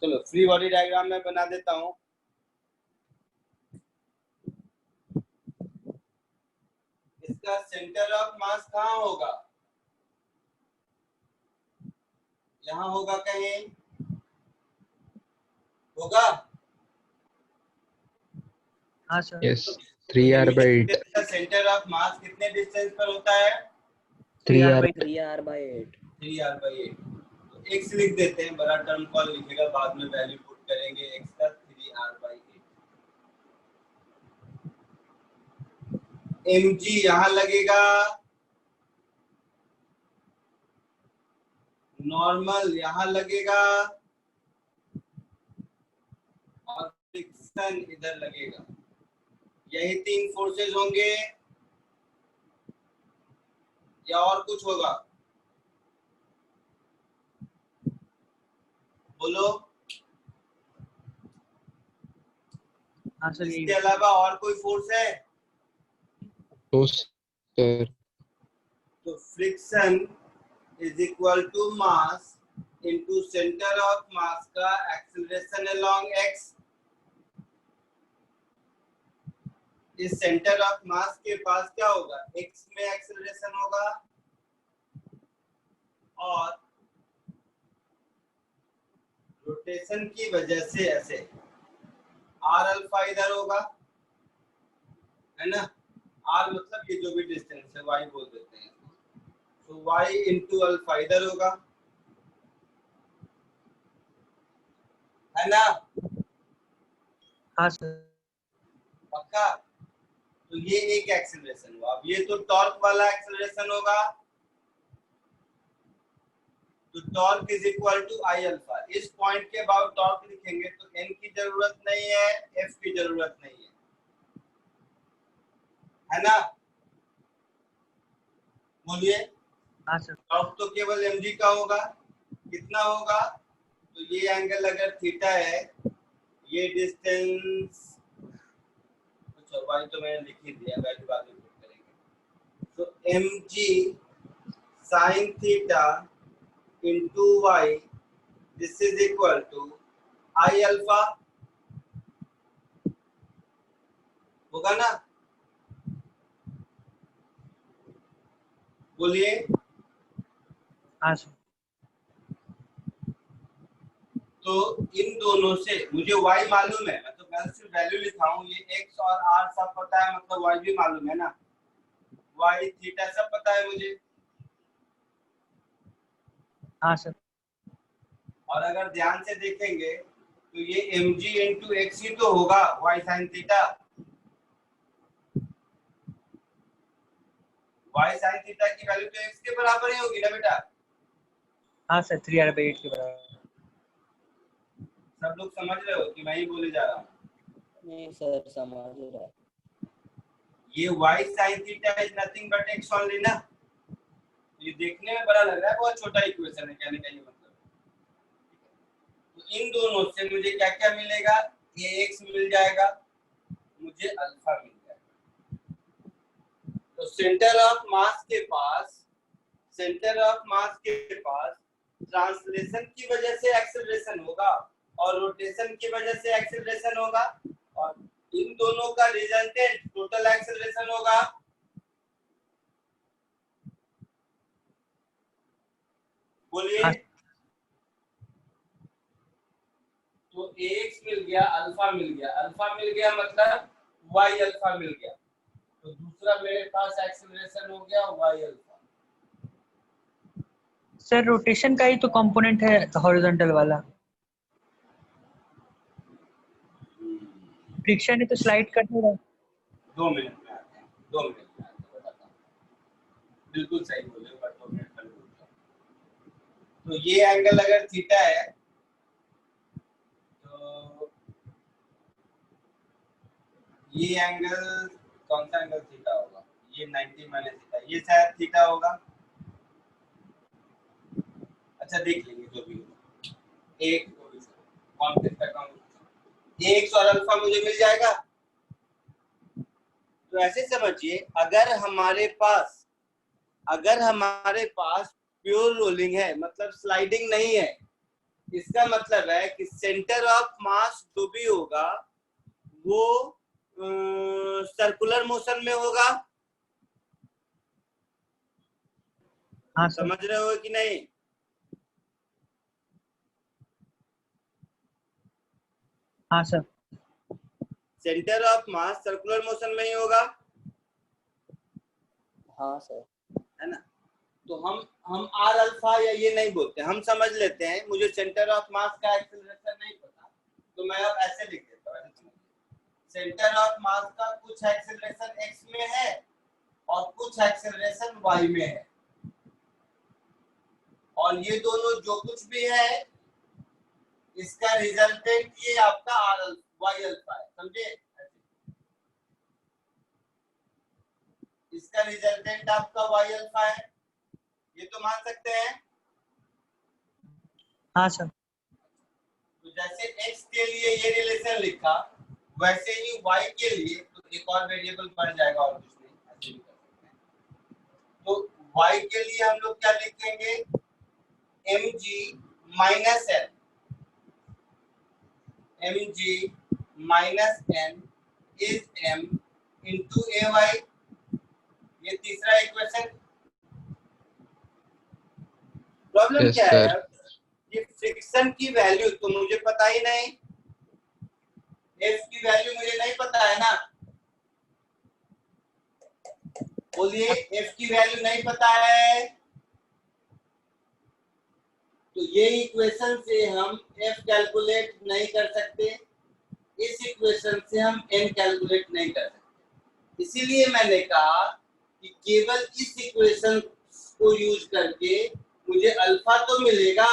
चलो फ्री बॉडी डायग्राम में बना देता हूँ। इसका सेंटर ऑफ मास कहाँ होगा? यहाँ होगा कहीं, होगा? हाँ sir. Yes. 3r/8. Centre of मास कितने डिस्टेंस पर होता है? 3r. 3r/8. 3r/8। तो x लिख देते हैं, बड़ा टर्म कॉल लिखेगा, बाद में वैल्यू पुट करेंगे x का 3r/8। mg यहाँ लगेगा, नॉर्मल यहाँ लगेगा और फ्रिक्शन इधर लगेगा। यही 3 फोर्सेस होंगे या और कुछ होगा? बोलो। हाँ सर यही इसके अलावा और कोई फोर्स है? तो सर तो friction is equal to mass into centre of mass का एक्सीलरेशन अलोंग एक्स। इस सेंटर ऑफ मास के पास क्या होगा? एक्स में एक्सीलरेशन होगा और रोटेशन की वजह से ऐसे आर अल्फा इधर होगा, है ना। आर मतलब ये जो भी डिस्टेंस है वाई बोल देते हैं, तो वाई इंटू अल्फा इधर होगा, है ना। हाँ सर। पक्का? तो ये एक एक्सीलरेशन हुआ। अब ये तो टॉर्क वाला एक्सीलरेशन होगा, तो torque is equal to I alpha. इस पॉइंट के बाद टॉर्क लिखेंगे तो एन की जरूरत नहीं है, एफ की जरूरत नहीं है ना। बोलिए। हाँ सर। टॉर्क तो केवल mg का होगा। कितना होगा? तो ये एंगल अगर थीटा है, ये डिस्टेंस अच्छा वाई तो मैंने लिख ही दिया, वैल्यू बाद में पुट करेंगे। तो mg sin theta into y, this is equal to I alpha, होगा ना। बोलिए। हाँ सर। तो इन दोनों से मुझे y मालूम है, मतलब मैं सिर्फ वैल्यू लिखा हूँ। ये x और r सब पता है, मतलब y भी मालूम है ना। y थीटा सब पता है मुझे। हाँ सर। और अगर ध्यान से देखेंगे तो ये mg इंटू एक्स ही तो होगा y sin theta. y sin theta की वैल्यू तो x के बराबर ही होगी ना बेटा। हाँ सर 3r/8 के बराबर। सब लोग समझ रहे हो कि मैं ही बोले जा रहा हूँ? नहीं सर समझ रहा है। ये y sin theta is nothing but x only ना। ये देखने में बड़ा लग रहा है, बहुत छोटा इक्वेशन है, कहने का ये मतलब। तो इन दोनों से मुझे क्या क्या मिलेगा? ये x मिल जाएगा, मुझे अल्फा मिल जाएगा। तो सेंटर ऑफ मास के पास ट्रांसलेशन की वजह से एक्सेलरेशन होगा और रोटेशन की वजह से एक्सेलरेशन होगा, और इन दोनों का रिजल्टेंट टोटल एक्सेलरेशन होगा। बोलिए। हाँ। तो ax मिल गया, अल्फा मिल गया, अल्फा मिल गया मतलब y अल्फा मिल गया, तो दूसरा मेरे पास एक्सेलरेशन हो गया y अल्फा। सर रोटेशन का ही तो कंपोनेंट है हॉरिजॉन्टल वाला। फ्रिक्शन है तो स्लाइड करने रहा। 2 मिनट में आते हैं, 2 मिनट में आते हैं, बताता हूं। बिल्कुल सही बोले, बट 2 मिनट में बोलता हूं। तो ये एंगल अगर थीटा है तो ये एंगल कौन सा एंगल थीटा होगा? ये 90 माइनस थीटा, ये शायद थीटा होगा। अच्छा देख लेंगे जो भी होगा। एक कौन किसका कौन एक्स और अल्फा मुझे मिल जाएगा। तो ऐसे समझिए, अगर हमारे पास प्योर रोलिंग है, मतलब स्लाइडिंग नहीं है, इसका मतलब है कि सेंटर ऑफ मास जो भी होगा वो सर्कुलर मोशन में होगा। हाँ सर। समझ रहे हो कि नहीं? हाँ sir. Centre of mass circular motion में ही होगा, हाँ सर। है ना। तो हम आर अल्फा या ये नहीं बोलते, हम समझ लेते हैं मुझे सेंटर ऑफ मास का एक्सेलरेशन नहीं पता, तो मैं अब ऐसे लिख देता हूँ। सेंटर ऑफ मास का कुछ एक्सेलरेशन एक्स में है और कुछ एक्सेलरेशन वाई में है, और ये दोनों जो कुछ भी है इसका रिजल्टेंट ये आपका आर अल्फा वाई अल्फा है, समझे। इसका रिजल्टेंट आपका वाई अल्फा है, ये तो मान सकते हैं। हाँ सर। जैसे x के लिए ये रिलेशन लिखा वैसे ही y के लिए तो एक और वेरिएबल बढ़ जाएगा और कुछ नहीं, ऐसे भी कर सकते हैं। तो y के लिए हम लोग क्या लिखेंगे, mg minus n, mg minus n is m into ay। ये तीसरा इक्वेशन। प्रॉब्लम Yes, क्या sir. है, ये फ्रिक्शन की वैल्यू तो मुझे पता ही नहीं, F की वैल्यू मुझे नहीं पता है ना, बोलिए F की वैल्यू नहीं पता है, तो ये इक्वेशन से हम F कैलकुलेट नहीं कर सकते, इस इक्वेशन से हम N कैलकुलेट नहीं कर सकते। इसीलिए मैंने कहा कि केवल इस इक्वेशन को यूज करके मुझे अल्फा तो मिलेगा,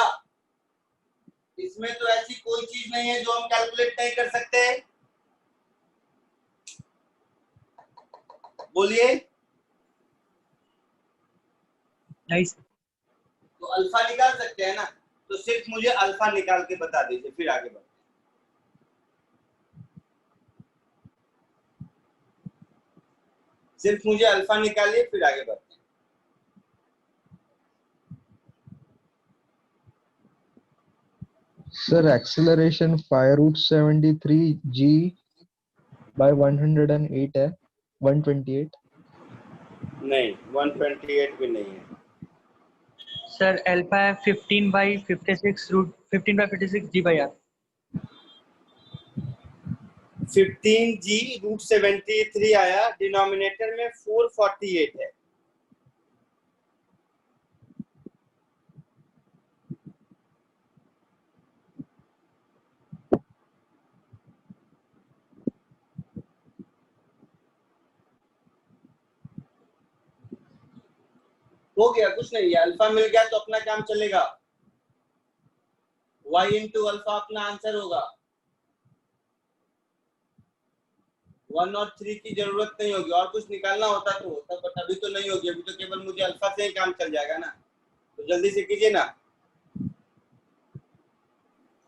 इसमें तो ऐसी कोई चीज नहीं है जो हम कैलकुलेट नहीं कर सकते। बोलिए। नहीं सर। तो अल्फा निकाल सकते हैं ना, तो सिर्फ मुझे अल्फा निकाल के बता दीजिए, फिर आगे बढ़ते हैं। सिर्फ मुझे अल्फा निकालिए, फिर आगे बढ़ते हैं। Sir, acceleration 5 √73 g by 108 है, 128. नहीं, 128 भी नहीं है। सर अल्फा है 15/56 जी बाई आर। 15g√73 आया, डिनोमिनेटर में 448 है। हो गया, कुछ नहीं है, अल्फा मिल गया तो अपना काम चलेगा, y इंटू अल्फा अपना आंसर होगा। 1 और 3 की जरूरत नहीं होगी, और कुछ निकालना होता तो होता, बट अभी तो नहीं होगी, अभी तो केवल मुझे अल्फा से ही काम चल जाएगा ना, तो जल्दी से कीजिए ना।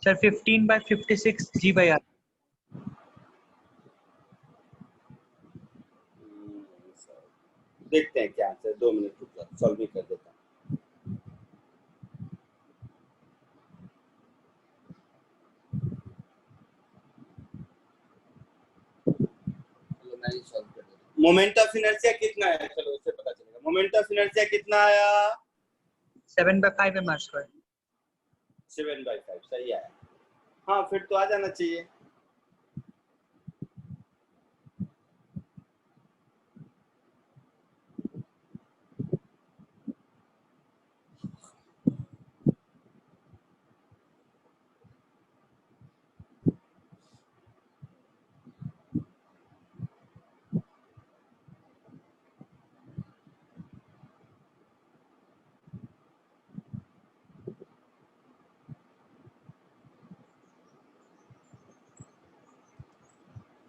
Sir 15/56 g by r. देखते हैं क्या आंसर, 2 मिनट रुक जाओ, सॉल्व भी कर देता हूँ। मोमेंट ऑफ इनर्शिया कितना है, चलो उससे पता चलेगा। मोमेंट ऑफ इनर्शिया कितना आया, 7/5 m/2। 7/5 सही आया। हाँ, फिर तो आ जाना चाहिए।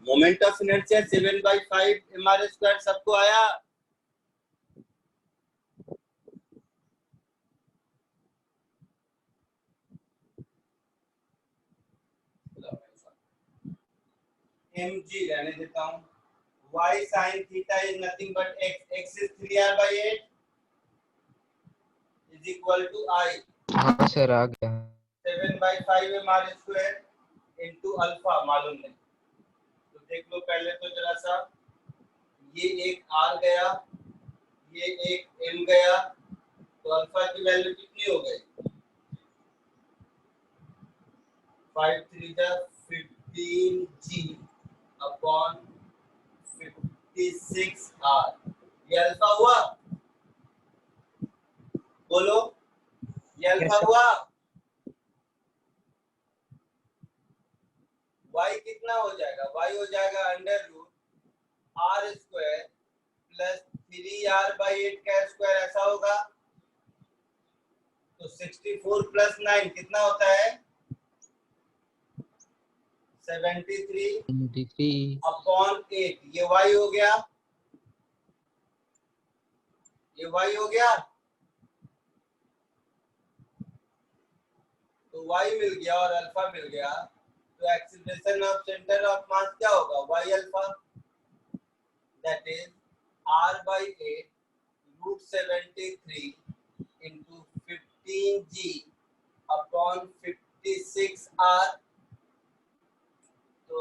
मोमेंट ऑफ इनर्शिया 7/5 mr² सबको आया। mg रहने देता हूँ, y sin theta is nothing but x is 3r/8 is equal to I हाँ सर, आ गया। 7/5 mr² into अल्फा मालूम नहीं, तो देख लो पहले तो जरा सा, ये एक r गया, ये एक m गया, तो अल्फा की वैल्यू कितनी हो गई, 5 3 जा 15g अपॉन 56r, ये अल्फा हुआ, बोलो ये अल्फा Yes, sir. हुआ। y कितना हो जाएगा, y हो जाएगा √r² प्लस 3r/8 का स्क्वायर, ऐसा होगा। तो 64 प्लस 9 कितना होता है, 73 अपॉन 8, ये y हो गया, ये y हो गया। तो y मिल गया और अल्फा मिल गया, तो एक्सीलरेशन ऑफ सेंटर ऑफ मास क्या होगा, y alpha, that is r/8 √73 into 15g upon 56r। तो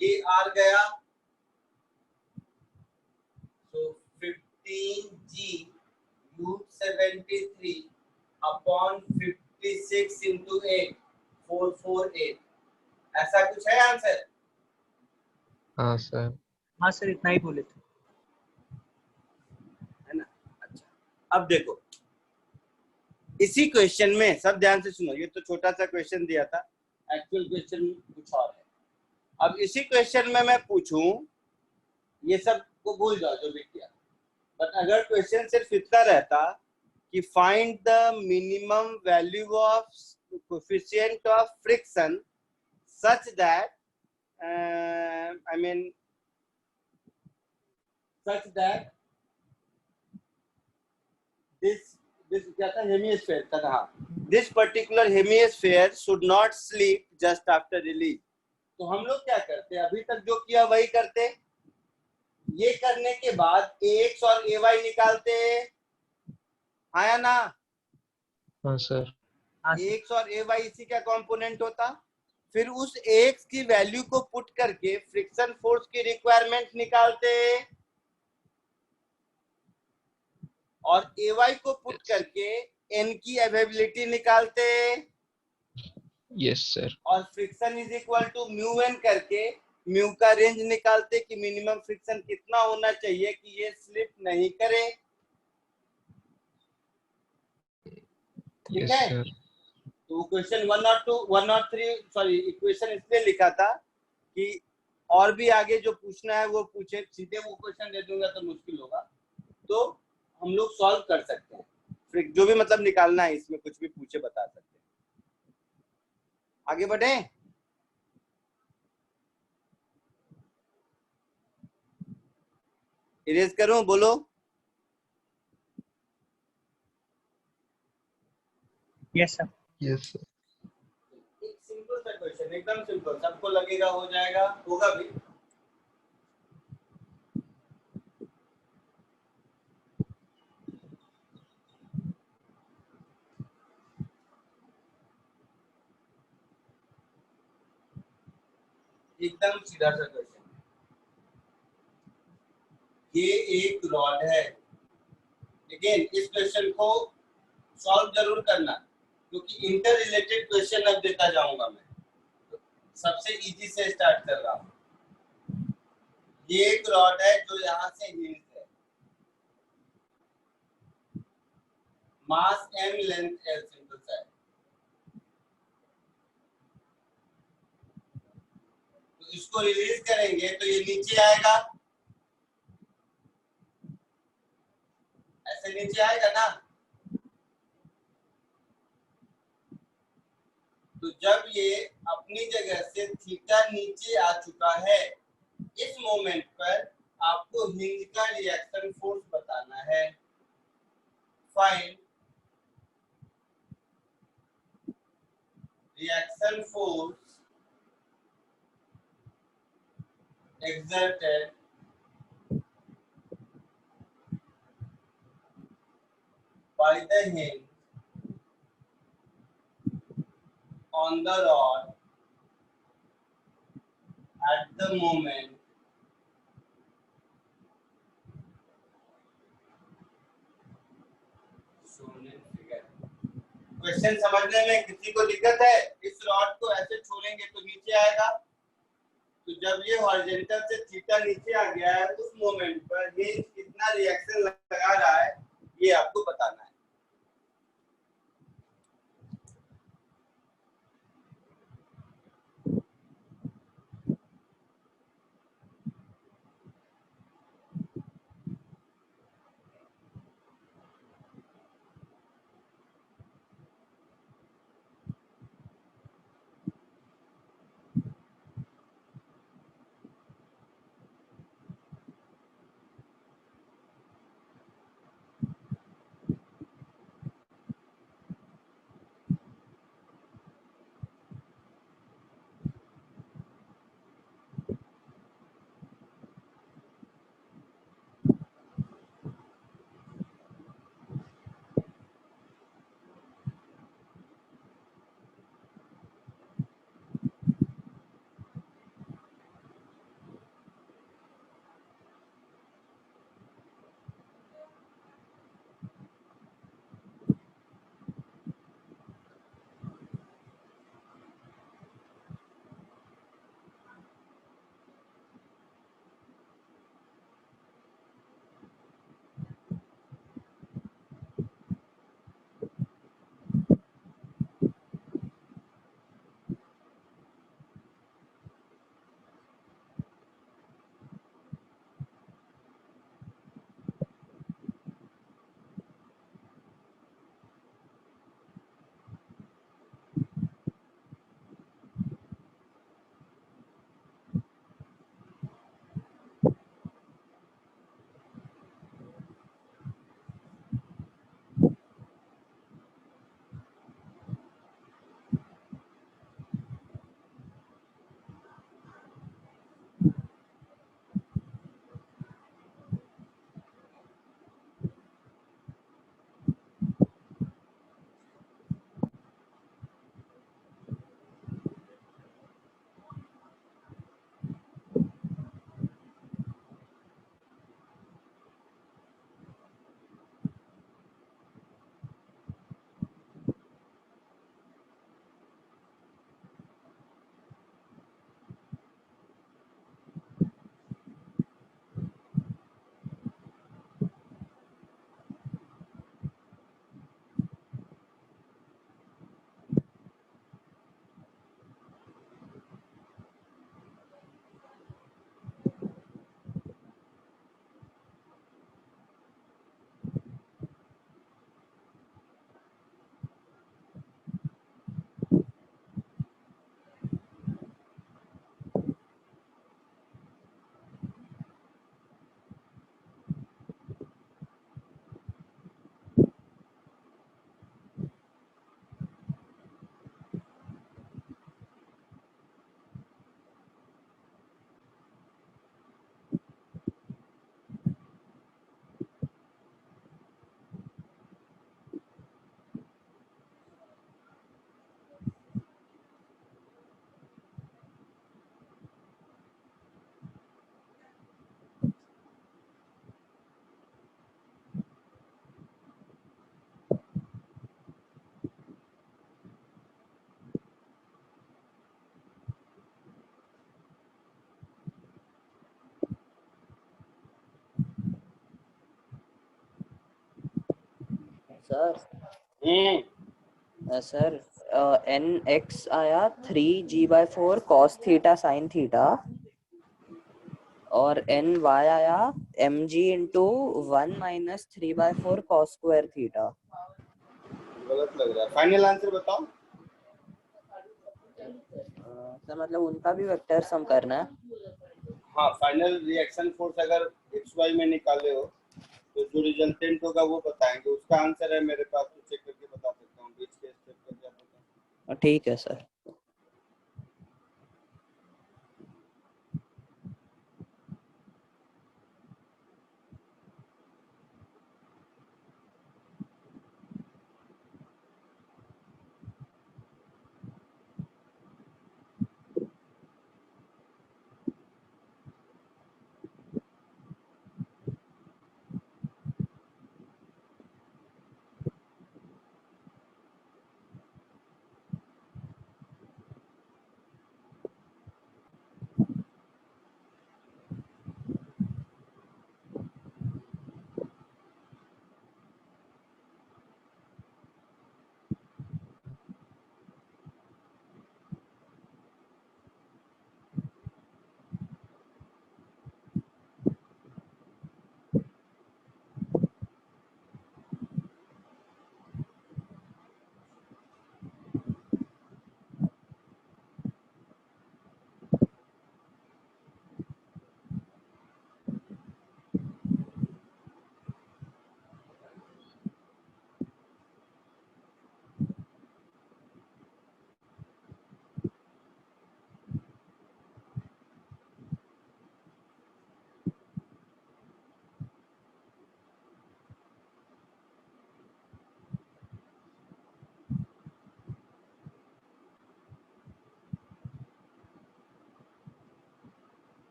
ये r गया, तो 15g √73 upon 56 into 8 448। ऐसा कुछ है आंसर? हाँ सर। हाँ सर, इतना ही बोले थे। है ना? अच्छा, अब देखो इसी क्वेश्चन में, सब ध्यान से सुनो, ये तो छोटा सा क्वेश्चन दिया था, एक्चुअल क्वेश्चन कुछ और है। अब इसी क्वेश्चन में मैं पूछूं, ये सब को भूल जाओ जो भी किया, बट अगर क्वेश्चन सिर्फ इतना रहता कि find the minimum value of coefficient of friction such that I mean such that this क्या था, हेमिस्फेयर था, हाँ, this particular hemisphere should not sleep just after release। तो हम लोग क्या करते हैं, अभी तक जो किया वही करते, ये करने के बाद ax और ay निकालते, आया ना? हाँ सर। ax और ay इसी का कंपोनेंट होता, फिर उस ax की वैल्यू को पुट करके फ्रिक्शन फोर्स की रिक्वायरमेंट निकालते, और ay को पुट करके n की अवेलेबिलिटी निकालते, यस सर। और friction is equal to mu N करके म्यू का रेंज निकालते कि मिनिमम फ्रिक्शन कितना होना चाहिए कि ये स्लिप नहीं करे। ठीक यस है, सर। तो क्वेश्चन 103 सॉरी इक्वेशन इसलिए लिखा था कि और भी आगे जो पूछना है वो पूछे, सीधे वो क्वेश्चन दे दूंगा तो मुश्किल होगा, तो हम लोग सॉल्व कर सकते हैं, फिर जो भी मतलब निकालना है इसमें कुछ भी पूछे बता सकते हैं। आगे बढ़े, इरेज करूं, बोलो। Yes sir. Yes sir. एक सिंपल सा क्वेश्चन, एकदम सिंपल, सबको लगेगा हो जाएगा, होगा भी। एकदम सीधा सा क्वेश्चन, ये एक रॉड है, अगेन इस क्वेश्चन को सॉल्व जरूर करना क्योंकि इंटर रिलेटेड क्वेश्चन अब देता जाऊंगा मैं, तो सबसे इजी से स्टार्ट कर रहा हूं। ये एक रॉड है जो यहां से हिंज है, मास m, लेंथ l, सिंपल सा है। तो इसको रिलीज करेंगे तो ये नीचे आएगा, ऐसे नीचे आएगा ना। तो जब ये अपनी जगह से थीटा नीचे आ चुका है, इस मोमेंट पर आपको हिंज का रिएक्शन फोर्स बताना है। Find reaction force exerted by the hinge on the rod at the moment shown in figure। Question समझने में किसी को दिक्कत है? इस रॉड को ऐसे छोड़ेंगे तो नीचे आएगा, तो जब ये हॉरिजॉन्टल से थीटा नीचे आ गया है उस मोमेंट पर हिंज कितना रिएक्शन लगा रहा है ये आपको बताना है। सर हम्म सर एन एक्स आया 3g/4 cos theta sin theta और एन वाई आया mg into 1 minus 3/4 cos square theta. गलत लग रहा है, फाइनल आंसर बताओ। सर मतलब उनका भी वेक्टर सम करना है। हाँ, फाइनल रिएक्शन फोर्स अगर एक्स वाई में निकाले हो तो जो रिजल्टेंट होगा वो बताएंगे। उसका आंसर है मेरे पास, तो चेक करके बता सकता हूँ बीच के स्टेप का क्या पता। ठीक है sir.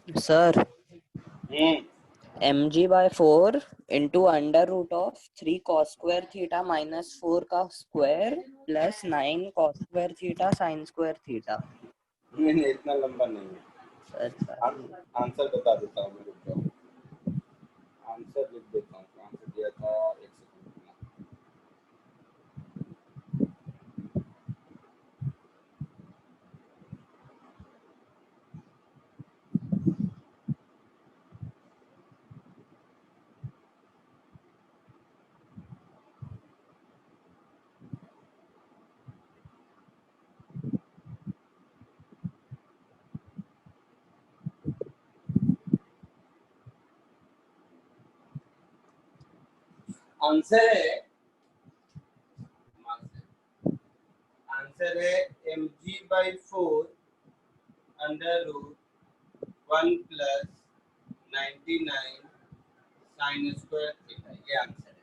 Sir mg/4 into under root of 3 cos square theta minus 4 का square plus 9 cos square theta sin square theta. नहीं, इतना लंबा नहीं है। अच्छा आंसर बता देता हूँ, मेरे को आंसर लिख देता हूँ। आंसर दिया था, एक सेकंड। आंसर है mg/4 under root 1 plus 99 sine square theta, ये आंसर है।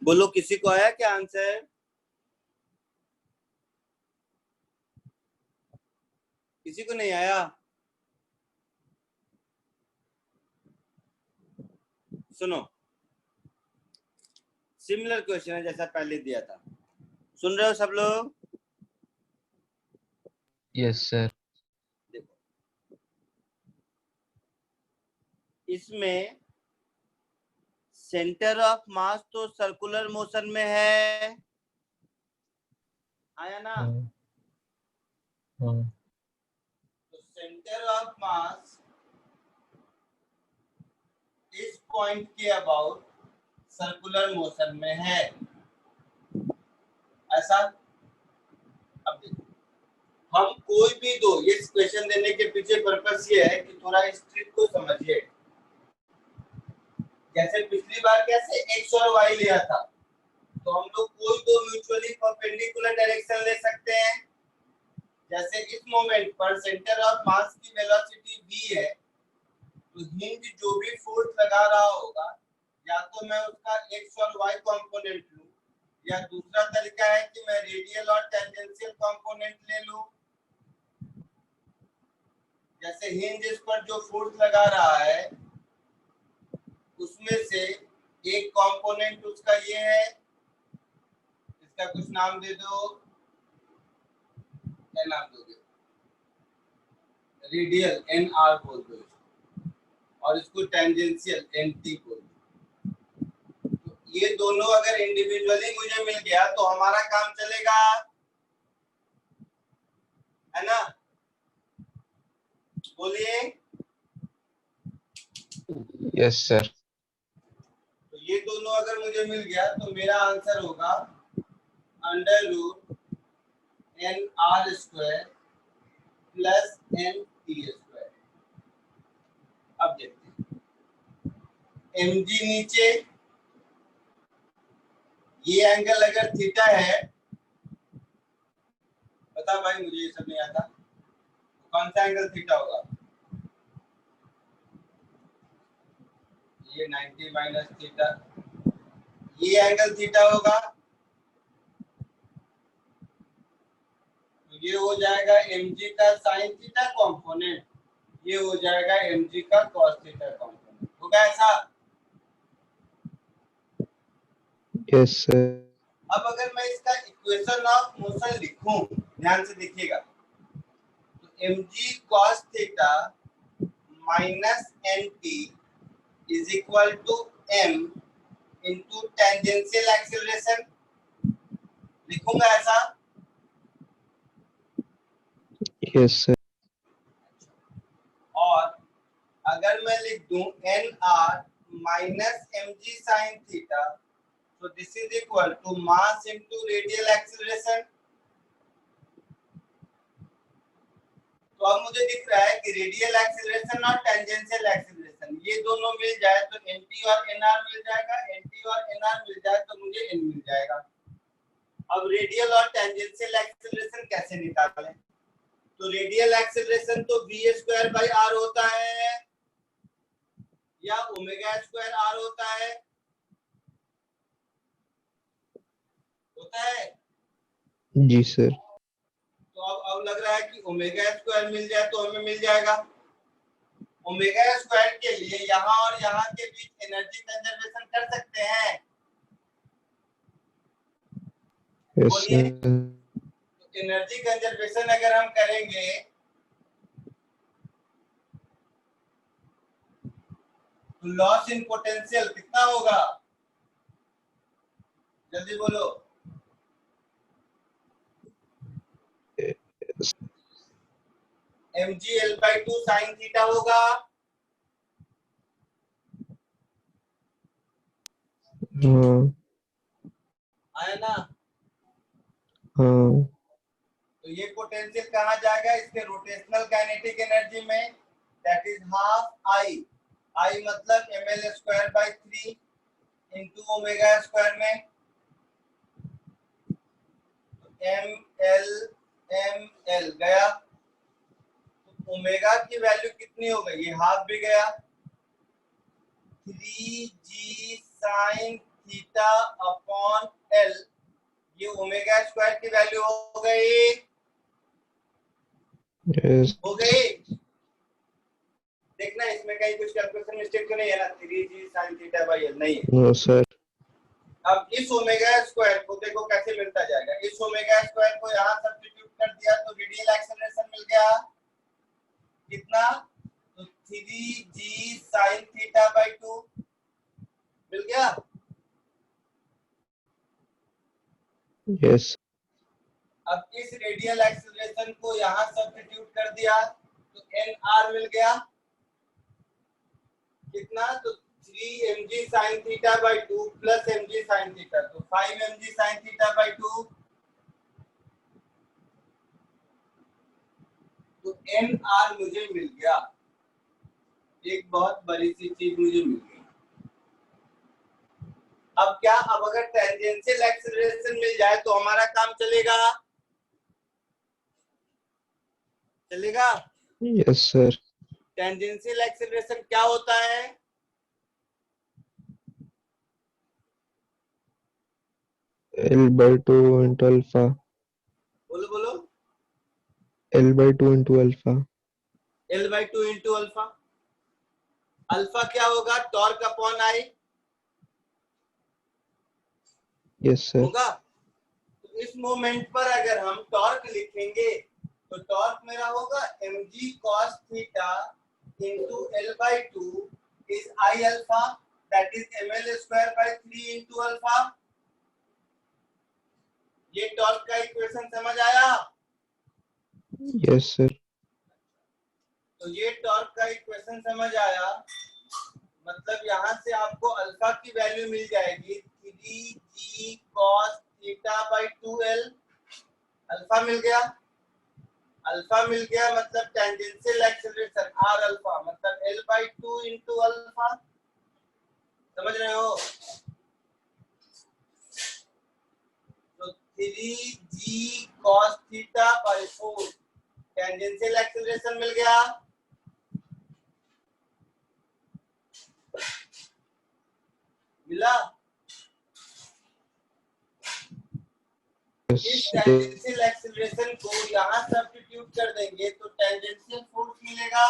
बोलो किसी को आया क्या आंसर? किसी को नहीं आया? सुनो, सिमिलर क्वेश्चन है जैसा पहले दिया था। सुन रहे हो सब लोग? Yes, sir. देखो, इसमें सेंटर ऑफ मास तो सर्कुलर मोशन में है, आया ना? हाँ, तो सेंटर ऑफ मास इस पॉइंट के अबाउट सर्कुलर मोशन में है, ऐसा। अब देखो, हम कोई भी दो, ये क्वेश्चन देने के पीछे पर्पस ये है कि थोड़ा इस ट्रिक को समझिए। जैसे पिछली बार कैसे एक्स और वाई लिया था, तो हम लोग कोई दो म्यूचुअली परपेंडिकुलर डायरेक्शन ले सकते हैं। जैसे इस मोमेंट पर सेंटर ऑफ मास की वेलोसिटी v है, तो हिंज जो भी फोर्स लगा रहा होगा, या तो मैं उसका एक्स और वाई कंपोनेंट लूं, या दूसरा तरीका है कि मैं रेडियल और टेंजेंशियल कंपोनेंट ले लूं। जैसे हिंज इस पर जो फोर्स लगा रहा है, उसमें से एक कंपोनेंट उसका ये है, इसका कुछ नाम दे दो, क्या नाम दोगे? रेडियल एन आर बोल दो इसको, और इसको टेंजेंशियल एन टी बोल दो। तो ये दोनों अगर इंडिविजुअली मुझे मिल गया तो हमारा काम चलेगा, है ना? बोलिए। yes, sir. तो ये दोनों अगर मुझे मिल गया तो मेरा आंसर होगा under root N R square plus N T square. अब देखते हैं, एम जी नीचे, ये एंगल अगर थीटा है, बता भाई, मुझे ये सब नहीं आता, कौन सा एंगल थीटा होगा? ये 90 माइनस थीटा, ये एंगल थीटा होगा। तो ये हो जाएगा mg का साइन थीटा कंपोनेंट, ये हो जाएगा mg का cos थीटा कंपोनेंट। होगा ऐसा? Yes, sir. अब अगर मैं इसका इक्वेशन ऑफ मोशन लिखूं, ध्यान से देखिएगा, तो mg cos theta minus nt is equal to m into tangential acceleration. लिखूंगा ऐसा? Yes, sir. और अगर मैं लिख दूं n r minus m g sine theta, तो this is equal to mass into radial acceleration. तो अब मुझे दिख रहा है कि रेडियल एक्सीलरेशन और टेंजेंशियल एक्सीलरेशन ये दोनों मिल जाए तो nt और nr मिल जाएगा, nt और nr मिल जाए तो मुझे n मिल जाएगा। अब रेडियल और टेंजेंशियल एक्सीलरेशन कैसे निकालें? तो रेडियल एक्सीलरेशन तो v स्क्वायर बाई r होता है या ओमेगा स्क्वायर r होता है? होता है। जी sir. तो अब लग रहा है कि ओमेगा स्क्वायर मिल जाए तो हमें मिल जाएगा। ओमेगा स्क्वायर के लिए यहाँ और यहाँ के बीच एनर्जी कंजर्वेशन कर सकते हैं। Yes, बोलिए। sir. तो एनर्जी कंजर्वेशन अगर हम करेंगे तो लॉस इन पोटेंशियल कितना होगा? जल्दी बोलो। mg/2 sin थीटा होगा। हाँ, आया ना? हाँ, तो ये पोटेंशियल कहाँ जाएगा? इसके रोटेशनल काइनेटिक एनर्जी में, दैट इज हाफ आई। आई मतलब ml/3 इंटू ओमेगा स्क्वायर में, ml गया तो ओमेगा की वैल्यू कितनी हो गई? ये हाफ भी गया, 3g sin theta upon L, ये ओमेगा स्क्वायर की वैल्यू हो गई, yes, हो गई। देखना इसमें कहीं कुछ कैलकुलेशन मिस्टेक तो नहीं है ना, 3g sin theta by L नहीं है। no sir, अब इस ओमेगा स्क्वायर को देखो कैसे मिलता जाएगा, इस ओमेगा स्क्वायर को यहाँ सब्स्टिट्यूट कर दिया तो रेडियल एक्सेलरेशन मिल गया कितना, तो 3g sin थीटा बाई 2 मिल गया। yes, अब इस रेडियल एक्सेलरेशन को यहाँ सब्स्टिट्यूट कर दिया तो nr मिल गया कितना, तो 3mg sin theta by 2 plus mg sin theta, तो 5mg sin थीटा बाई 2, तो nr मुझे मिल गया। एक बहुत बड़ी सी चीज मुझे मिल गई। अब क्या, अब अगर टेंजेंशियल एक्सेलरेशन मिल जाए तो हमारा काम चलेगा, चलेगा। yes sir, टेंजेंशियल एक्सेलरेशन क्या होता है, L by 2 into alpha, बोलो बोलो, L by 2 into alpha, L by 2 into alpha. Alpha क्या होगा, torque upon I yes sir, होगा। तो इस मोमेंट पर अगर हम टॉर्क लिखेंगे तो टॉर्क मेरा होगा mg cos theta into L by 2 is I alpha, that is ml square by 3 into alpha. ये टॉर्क का इक्वेशन समझ आया, yes sir, तो ये टॉर्क का इक्वेशन समझ आया, मतलब यहाँ से आपको अल्फा की वैल्यू मिल जाएगी 3g cos theta by 2l, alpha मिल गया, अल्फा मिल गया मतलब टेंजेंशियल एक्सेलरेशन r अल्फा मतलब l बाई 2 इंटू अल्फा, समझ रहे हो। तो 3g cos theta by 4 tangential acceleration मिल गया, मिला। इस yes, टेंजेंशियल एक्सेलरेशन को यहाँ सब्स्टिट्यूट कर देंगे तो टेंजेंशियल फोर्स मिलेगा,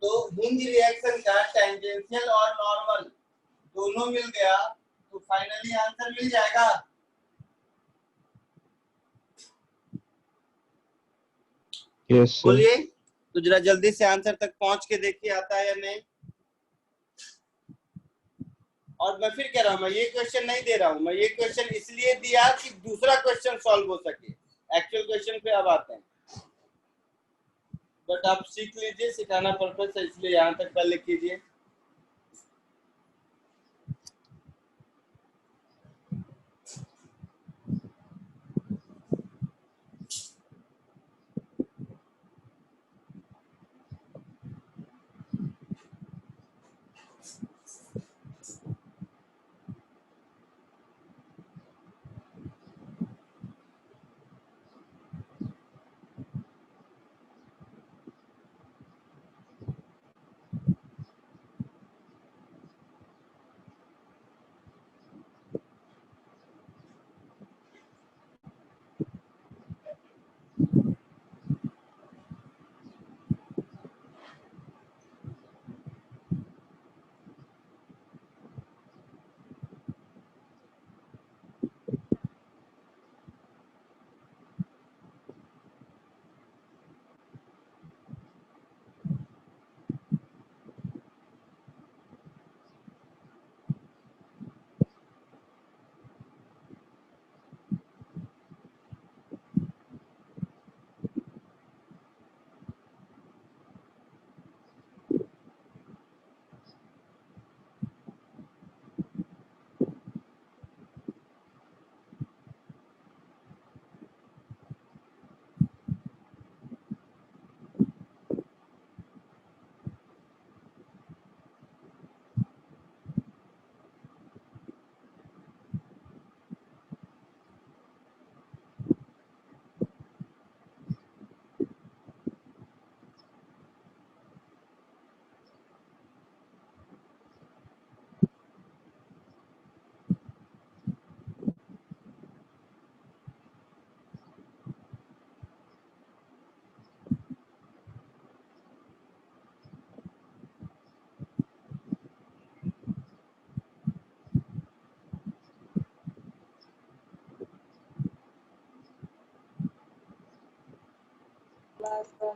तो हिंज रिएक्शन का टेंजेंशियल और नॉर्मल दोनों मिल गया तो फाइनली आंसर मिल जाएगा। yes sir, बोलिए, तो जरा जल्दी से आंसर तक पहुंच के देखिए आता है या नहीं। और मैं फिर कह रहा हूं, मैं ये क्वेश्चन नहीं दे रहा हूं, मैं ये क्वेश्चन इसलिए दिया कि दूसरा क्वेश्चन सॉल्व हो सके। एक्चुअल क्वेश्चन पे अब आते हैं, बट आप सीख लीजिए, सिखाना पर्पस है इसलिए यहाँ तक पहले कीजिए।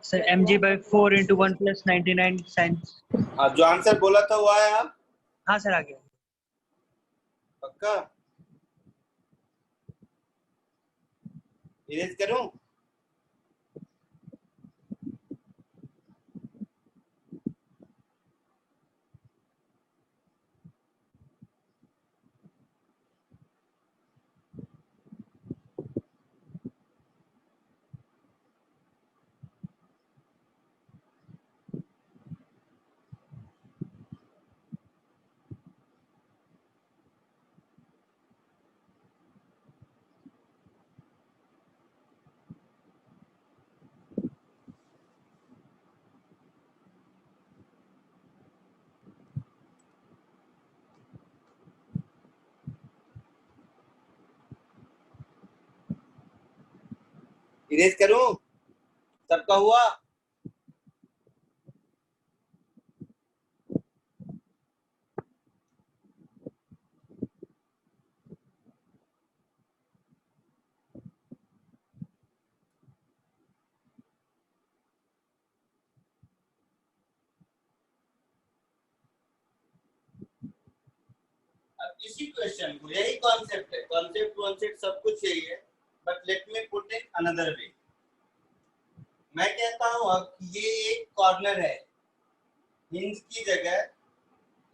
Sir mg/4 into 1 plus 99 sin। हाँ, जो आंसर बोला था वो आया हाँ सर आ गया। पक्का? इरेज करूं? इरेज करूं? सबका हुआ? अब इसी क्वेश्चन को, यही कॉन्सेप्ट है, कॉन्सेप्ट सब कुछ यही है, but let me put in another way. मैं कहता हूं अब ये एक कॉर्नर है, हिंज की जगह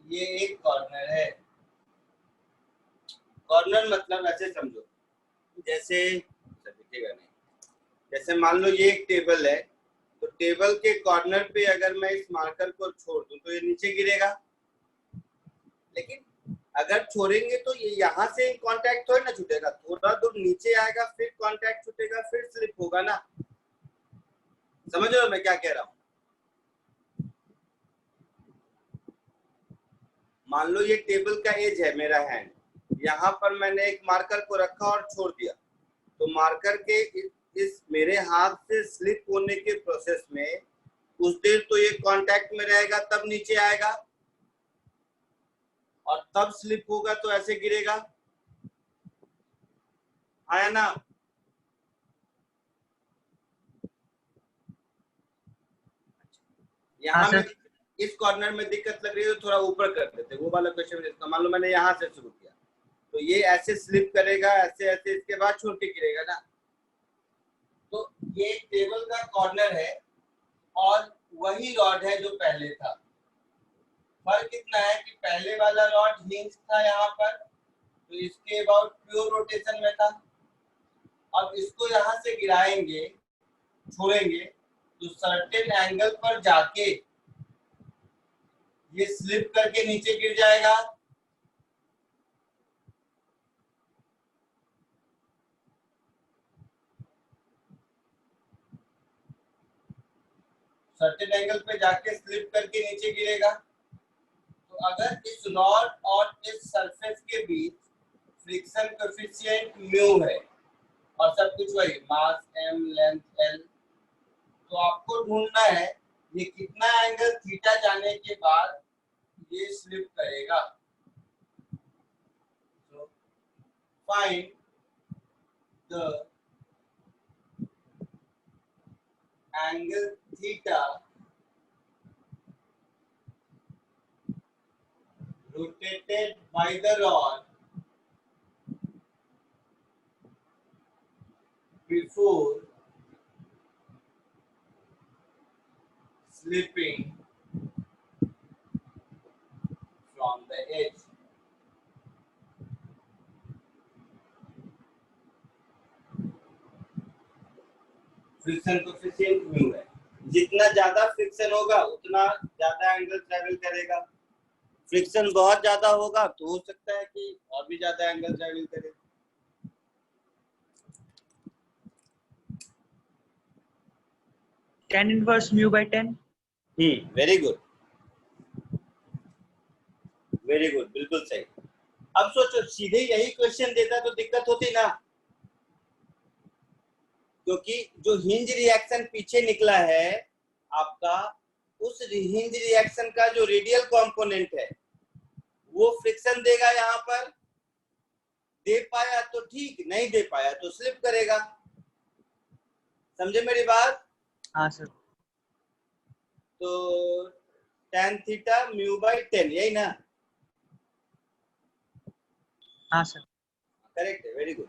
ये एक कॉर्नर है। कॉर्नर मतलब ऐसे समझो, जैसे दिखेगा नहीं, जैसे मान लो ये एक टेबल है, तो टेबल के कॉर्नर पे अगर मैं इस मार्कर को छोड़ दूं तो ये नीचे गिरेगा, लेकिन अगर छोड़ेंगे तो ये यहाँ से कांटेक्ट थोड़ी ना छूटेगा, थोड़ा दूर नीचे आएगा, फिर कांटेक्ट छूटेगा, फिर स्लिप होगा ना। समझ रहे हो मैं क्या कह रहा हूँ? मान लो ये टेबल का एज है मेरा हैंड, यहाँ पर मैंने एक मार्कर को रखा और छोड़ दिया, तो मार्कर के इस मेरे हाथ से स्लिप होने के प्रोसेस में कुछ देर तो ये कांटेक्ट में रहेगा, तब नीचे आएगा, और तब स्लिप होगा तो ऐसे गिरेगा। आया ना? यहाँ में इस कॉर्नर में दिक्कत लग रही है तो थोड़ा ऊपर कर देते, वो वाला क्वेश्चन। मान लो मैंने यहाँ से शुरू किया तो ये ऐसे स्लिप करेगा, ऐसे ऐसे, इसके बाद छोड़ के गिरेगा ना। तो ये टेबल का कॉर्नर है और वही रॉड है जो पहले था। फर्क इतना है कि पहले वाला रॉड हिंज था यहाँ पर, तो इसके अबाउट प्योर रोटेशन में था। अब इसको यहाँ से गिराएंगे, छोड़ेंगे, तो सर्टेन एंगल पर जाके ये स्लिप करके नीचे गिर जाएगा। सर्टेन एंगल पे जाके स्लिप करके नीचे गिरेगा। तो अगर इस रॉड और इस सरफेस के बीच फ्रिक्शन कोएफिशिएंट म्यू है और सब कुछ वही, मास m, लेंथ l, तो आपको ढूंढना है ये कितना एंगल थीटा जाने के बाद ये स्लिप करेगा। तो find the angle theta rotated by the rod before slipping from the edge. Friction coefficient mu है, जितना ज्यादा फ्रिक्शन होगा उतना ज्यादा एंगल ट्रैवल करेगा। फ्रिक्शन बहुत ज्यादा होगा तो हो सकता है कि और भी ज्यादा एंगल ट्रैवल करे। tan inverse mu by 10। Very good, very good, बिल्कुल सही। अब सोचो सीधे यही क्वेश्चन देता तो दिक्कत होती ना, क्योंकि जो हिंज रिएक्शन पीछे निकला है आपका, उस हिंज रिएक्शन का जो रेडियल कंपोनेंट है वो फ्रिक्शन देगा। यहाँ पर दे पाया तो ठीक, नहीं दे पाया तो स्लिप करेगा। समझे मेरी बात? हाँ सर। तो tan थीटा म्यू बाई 10, यही ना? हाँ सर। करेक्ट है, वेरी गुड।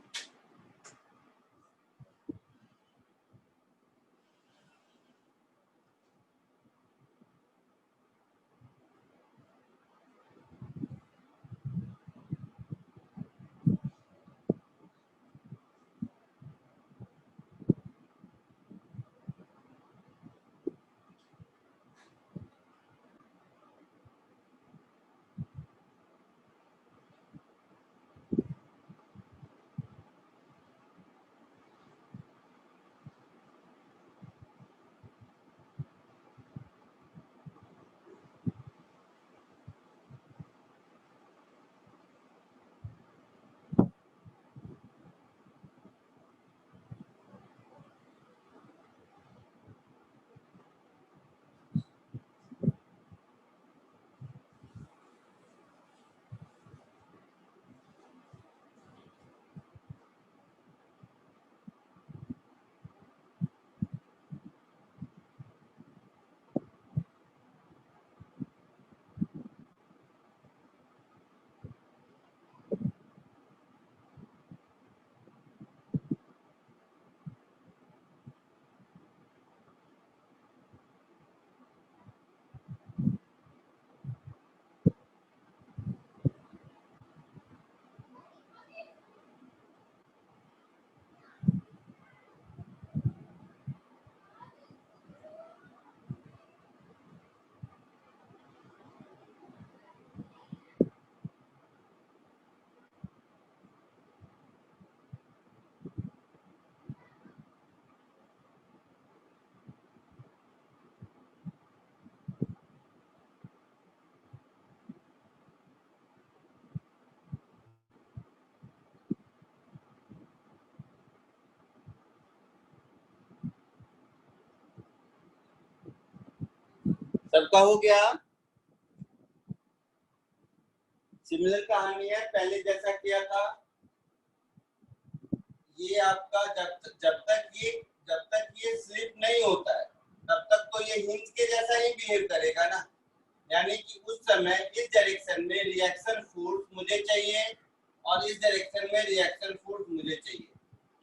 सबका हो गया? सिमिलर कहानी है, पहले जैसा किया था। ये आपका जब तक ये स्लिप नहीं होता है तब तक तो ये हिंज के जैसा ही बिहेव करेगा ना। यानी कि उस समय इस डायरेक्शन में रिएक्शन फोर्स मुझे चाहिए और इस डायरेक्शन में रिएक्शन फोर्स मुझे चाहिए।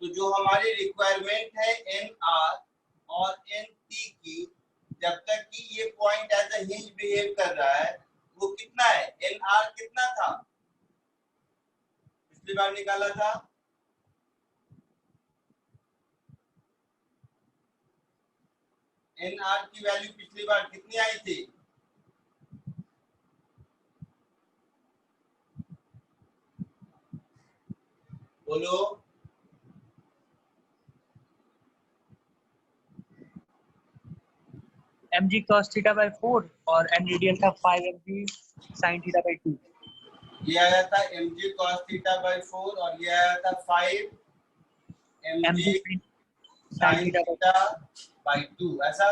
तो जो हमारी रिक्वायरमेंट है एन आर और एन टी की, जब तक कि ये point as a hinge behave कर रहा है, वो कितना है? एन आर कितना था पिछली बार निकाला था? एन आर की वैल्यू पिछली बार कितनी आई थी? बोलो। mg cos थीटा by 4 और m रेडियल का 5mg sin थीटा by 2। ये आया था mg cos थीटा by 4 और ये आया था 5 mg sin थीटा by 2, ऐसा?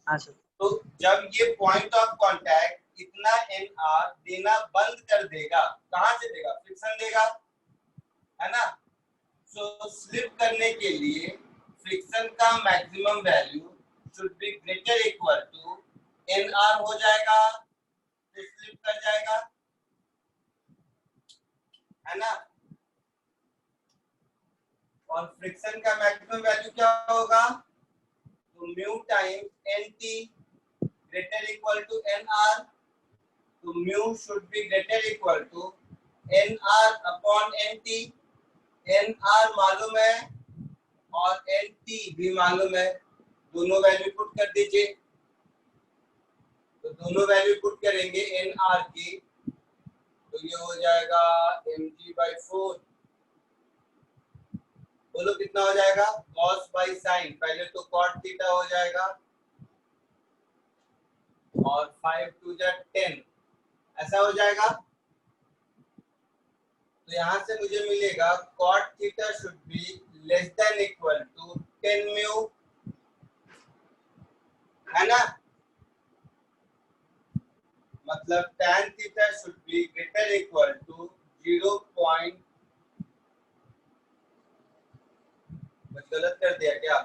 हाँ सर। तो जब ये पॉइंट ऑफ कांटेक्ट इतना एन आर देना बंद कर देगा, कहां से देगा? फ्रिक्शन देगा, है ना? सो स्लिप करने के लिए फ्रिक्शन का maximum value should be greater equal to N R हो जाएगा, तो स्लिप कर जाएगा, है ना? और फ्रिक्शन का मैक्सिमम वैल्यू क्या होगा? तो mu times n T greater equal to N r. तो mu should be greater equal to N r upon n t. N r मालूम है और एन टी भी मालूम है, दोनों वैल्यू पुट कर दीजिए। तो दोनों वैल्यू पुट करेंगे एन आर की, तो ये हो जाएगा mg/4। बोलो कितना हो जाएगा? cos बाई साइन, पहले तो cot थीटा हो जाएगा और 5 2 जा 10, ऐसा हो जाएगा। तो यहां से मुझे मिलेगा cot theta should be less than equal to 10 mu, है ना? मतलब tan theta should be greater equal to 0. कुछ गलत कर दिया क्या?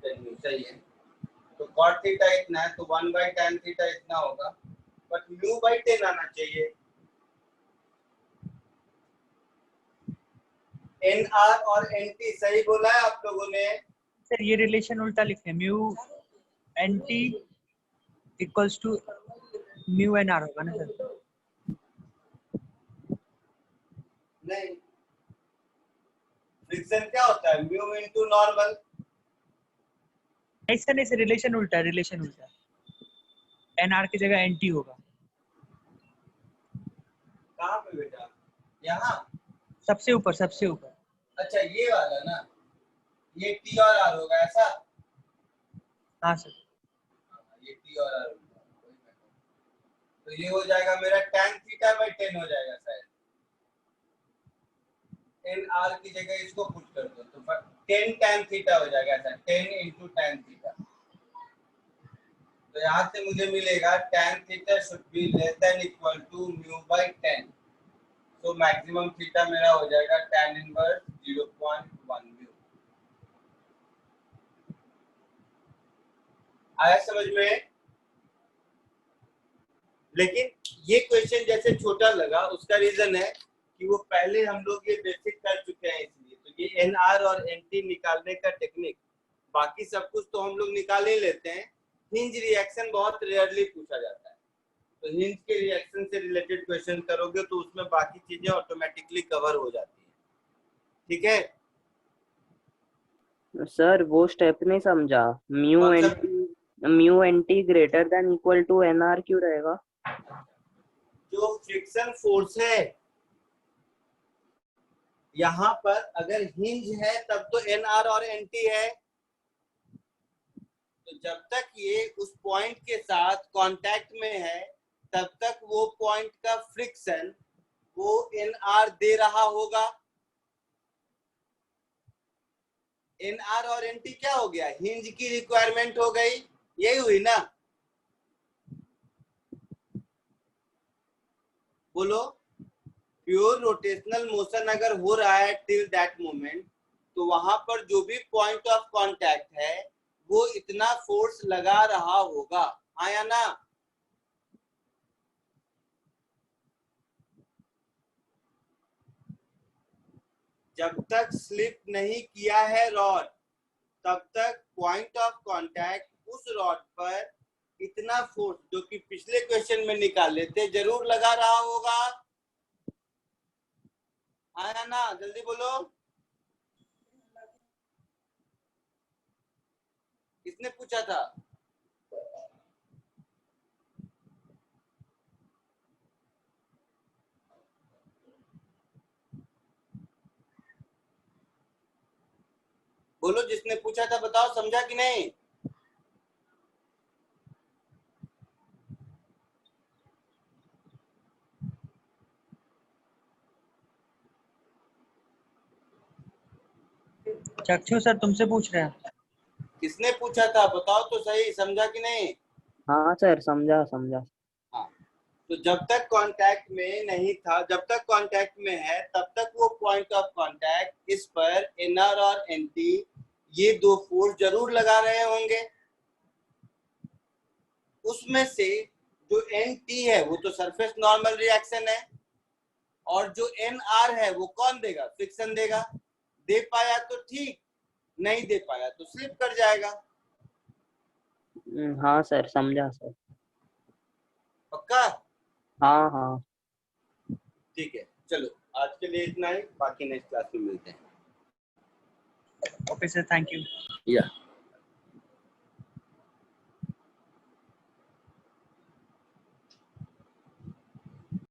टेन म्यू, सही है। तो कॉट थीटा इतना है तो 1/tan थीटा इतना होगा, बट म्यू बाई 10 आना चाहिए। NR और NT सही बोला है आप लोगों ने? सर ये रिलेशन उल्टा लिखे, mu N T equals to mu N R होगा ना सर? नहीं, फ्रिक्शन क्या होता है? Mu into normal. नहीं सर, नहीं सर, रिलेशन उल्टा है, रिलेशन उल्टा है। एन आर की जगह एन टी होगा। कहाँ पे बेटा? यहाँ? सबसे ऊपर, सबसे ऊपर। अच्छा ये वाला ना, ये T और R होगा ऐसा? हाँ सर। ये T और R होगा, तो ये हो जाएगा मेरा tan थीटा बाई 10 हो जाएगा शायद। NR की जगह इसको पुट कर दो तो 10 tan थीटा हो जाएगा ऐसा, 10 into tan थीटा। तो यहाँ से मुझे मिलेगा tan theta should be less than equal to mu by 10। तो मैक्सिमम थीटा मेरा हो जाएगा tan इनवर्स 0.1 म्यू। आया समझ में? लेकिन ये क्वेश्चन जैसे छोटा लगा, उसका रीजन है कि वो पहले हम लोग ये बेसिक कर चुके हैं, इसलिए। तो ये एनआर और एनटी निकालने का टेक्निक, बाकी सब कुछ तो हम लोग निकाल ही लेते हैं। हिंज रिएक्शन बहुत रेयरली पूछा जाता है, तो हिंज के रिएक्शन से रिलेटेड क्वेश्चन करोगे तो उसमें बाकी चीजें ऑटोमेटिकली कवर हो जाती है। ठीक है सर वो स्टेप नहीं समझा। Mu N T greater than equal to N R क्यों रहेगा? जो फ्रिक्शन फोर्स है यहाँ पर, अगर हिंज है तब तो एनआर और एनटी है। तो जब तक ये उस पॉइंट के साथ कांटेक्ट में है तब तक वो पॉइंट का फ्रिक्शन वो एनआर दे रहा होगा। एनआर और एनटी क्या हो गया? हिंज की रिक्वायरमेंट हो गई, यही हुई ना? बोलो। प्योर रोटेशनल मोशन अगर हो रहा है टिल दैट मोमेंट, तो वहां पर जो भी पॉइंट ऑफ कांटेक्ट है वो इतना फोर्स लगा रहा होगा, हाँ या ना? जब तक स्लिप नहीं किया है रॉड तब तक पॉइंट ऑफ कांटेक्ट उस रॉड पर इतना फोर्स, जो कि पिछले क्वेश्चन में निकाले थे, जरूर लगा रहा होगा, आया ना? जल्दी बोलो, किसने पूछा था? बोलो, जिसने पूछा था बताओ, समझा कि नहीं? चक्षु सर तुमसे पूछ रहे हैं। किसने पूछा था बताओ तो सही, समझा कि नहीं? हाँ सर, समझा समझा। हाँ, तो जब तक कांटेक्ट में नहीं था, जब तक कांटेक्ट में है तब तक वो पॉइंट ऑफ कांटेक्ट इस पर एनआर और एनटी ये दो फोर्स जरूर लगा रहे होंगे। उसमें से जो एनटी है वो तो सरफेस नॉर्मल रिएक्शन है, और जो एनआर है वो कौन देगा? फ्रिक्शन देगा। दे पाया तो ठीक, नहीं दे पाया तो स्लिप कर जाएगा। हाँ सर, समझा सर। पक्का? हाँ हाँ। ठीक है, चलो आज के लिए इतना ही, बाकी नेक्स्ट क्लास में मिलते हैं। Okay sir, thank you. या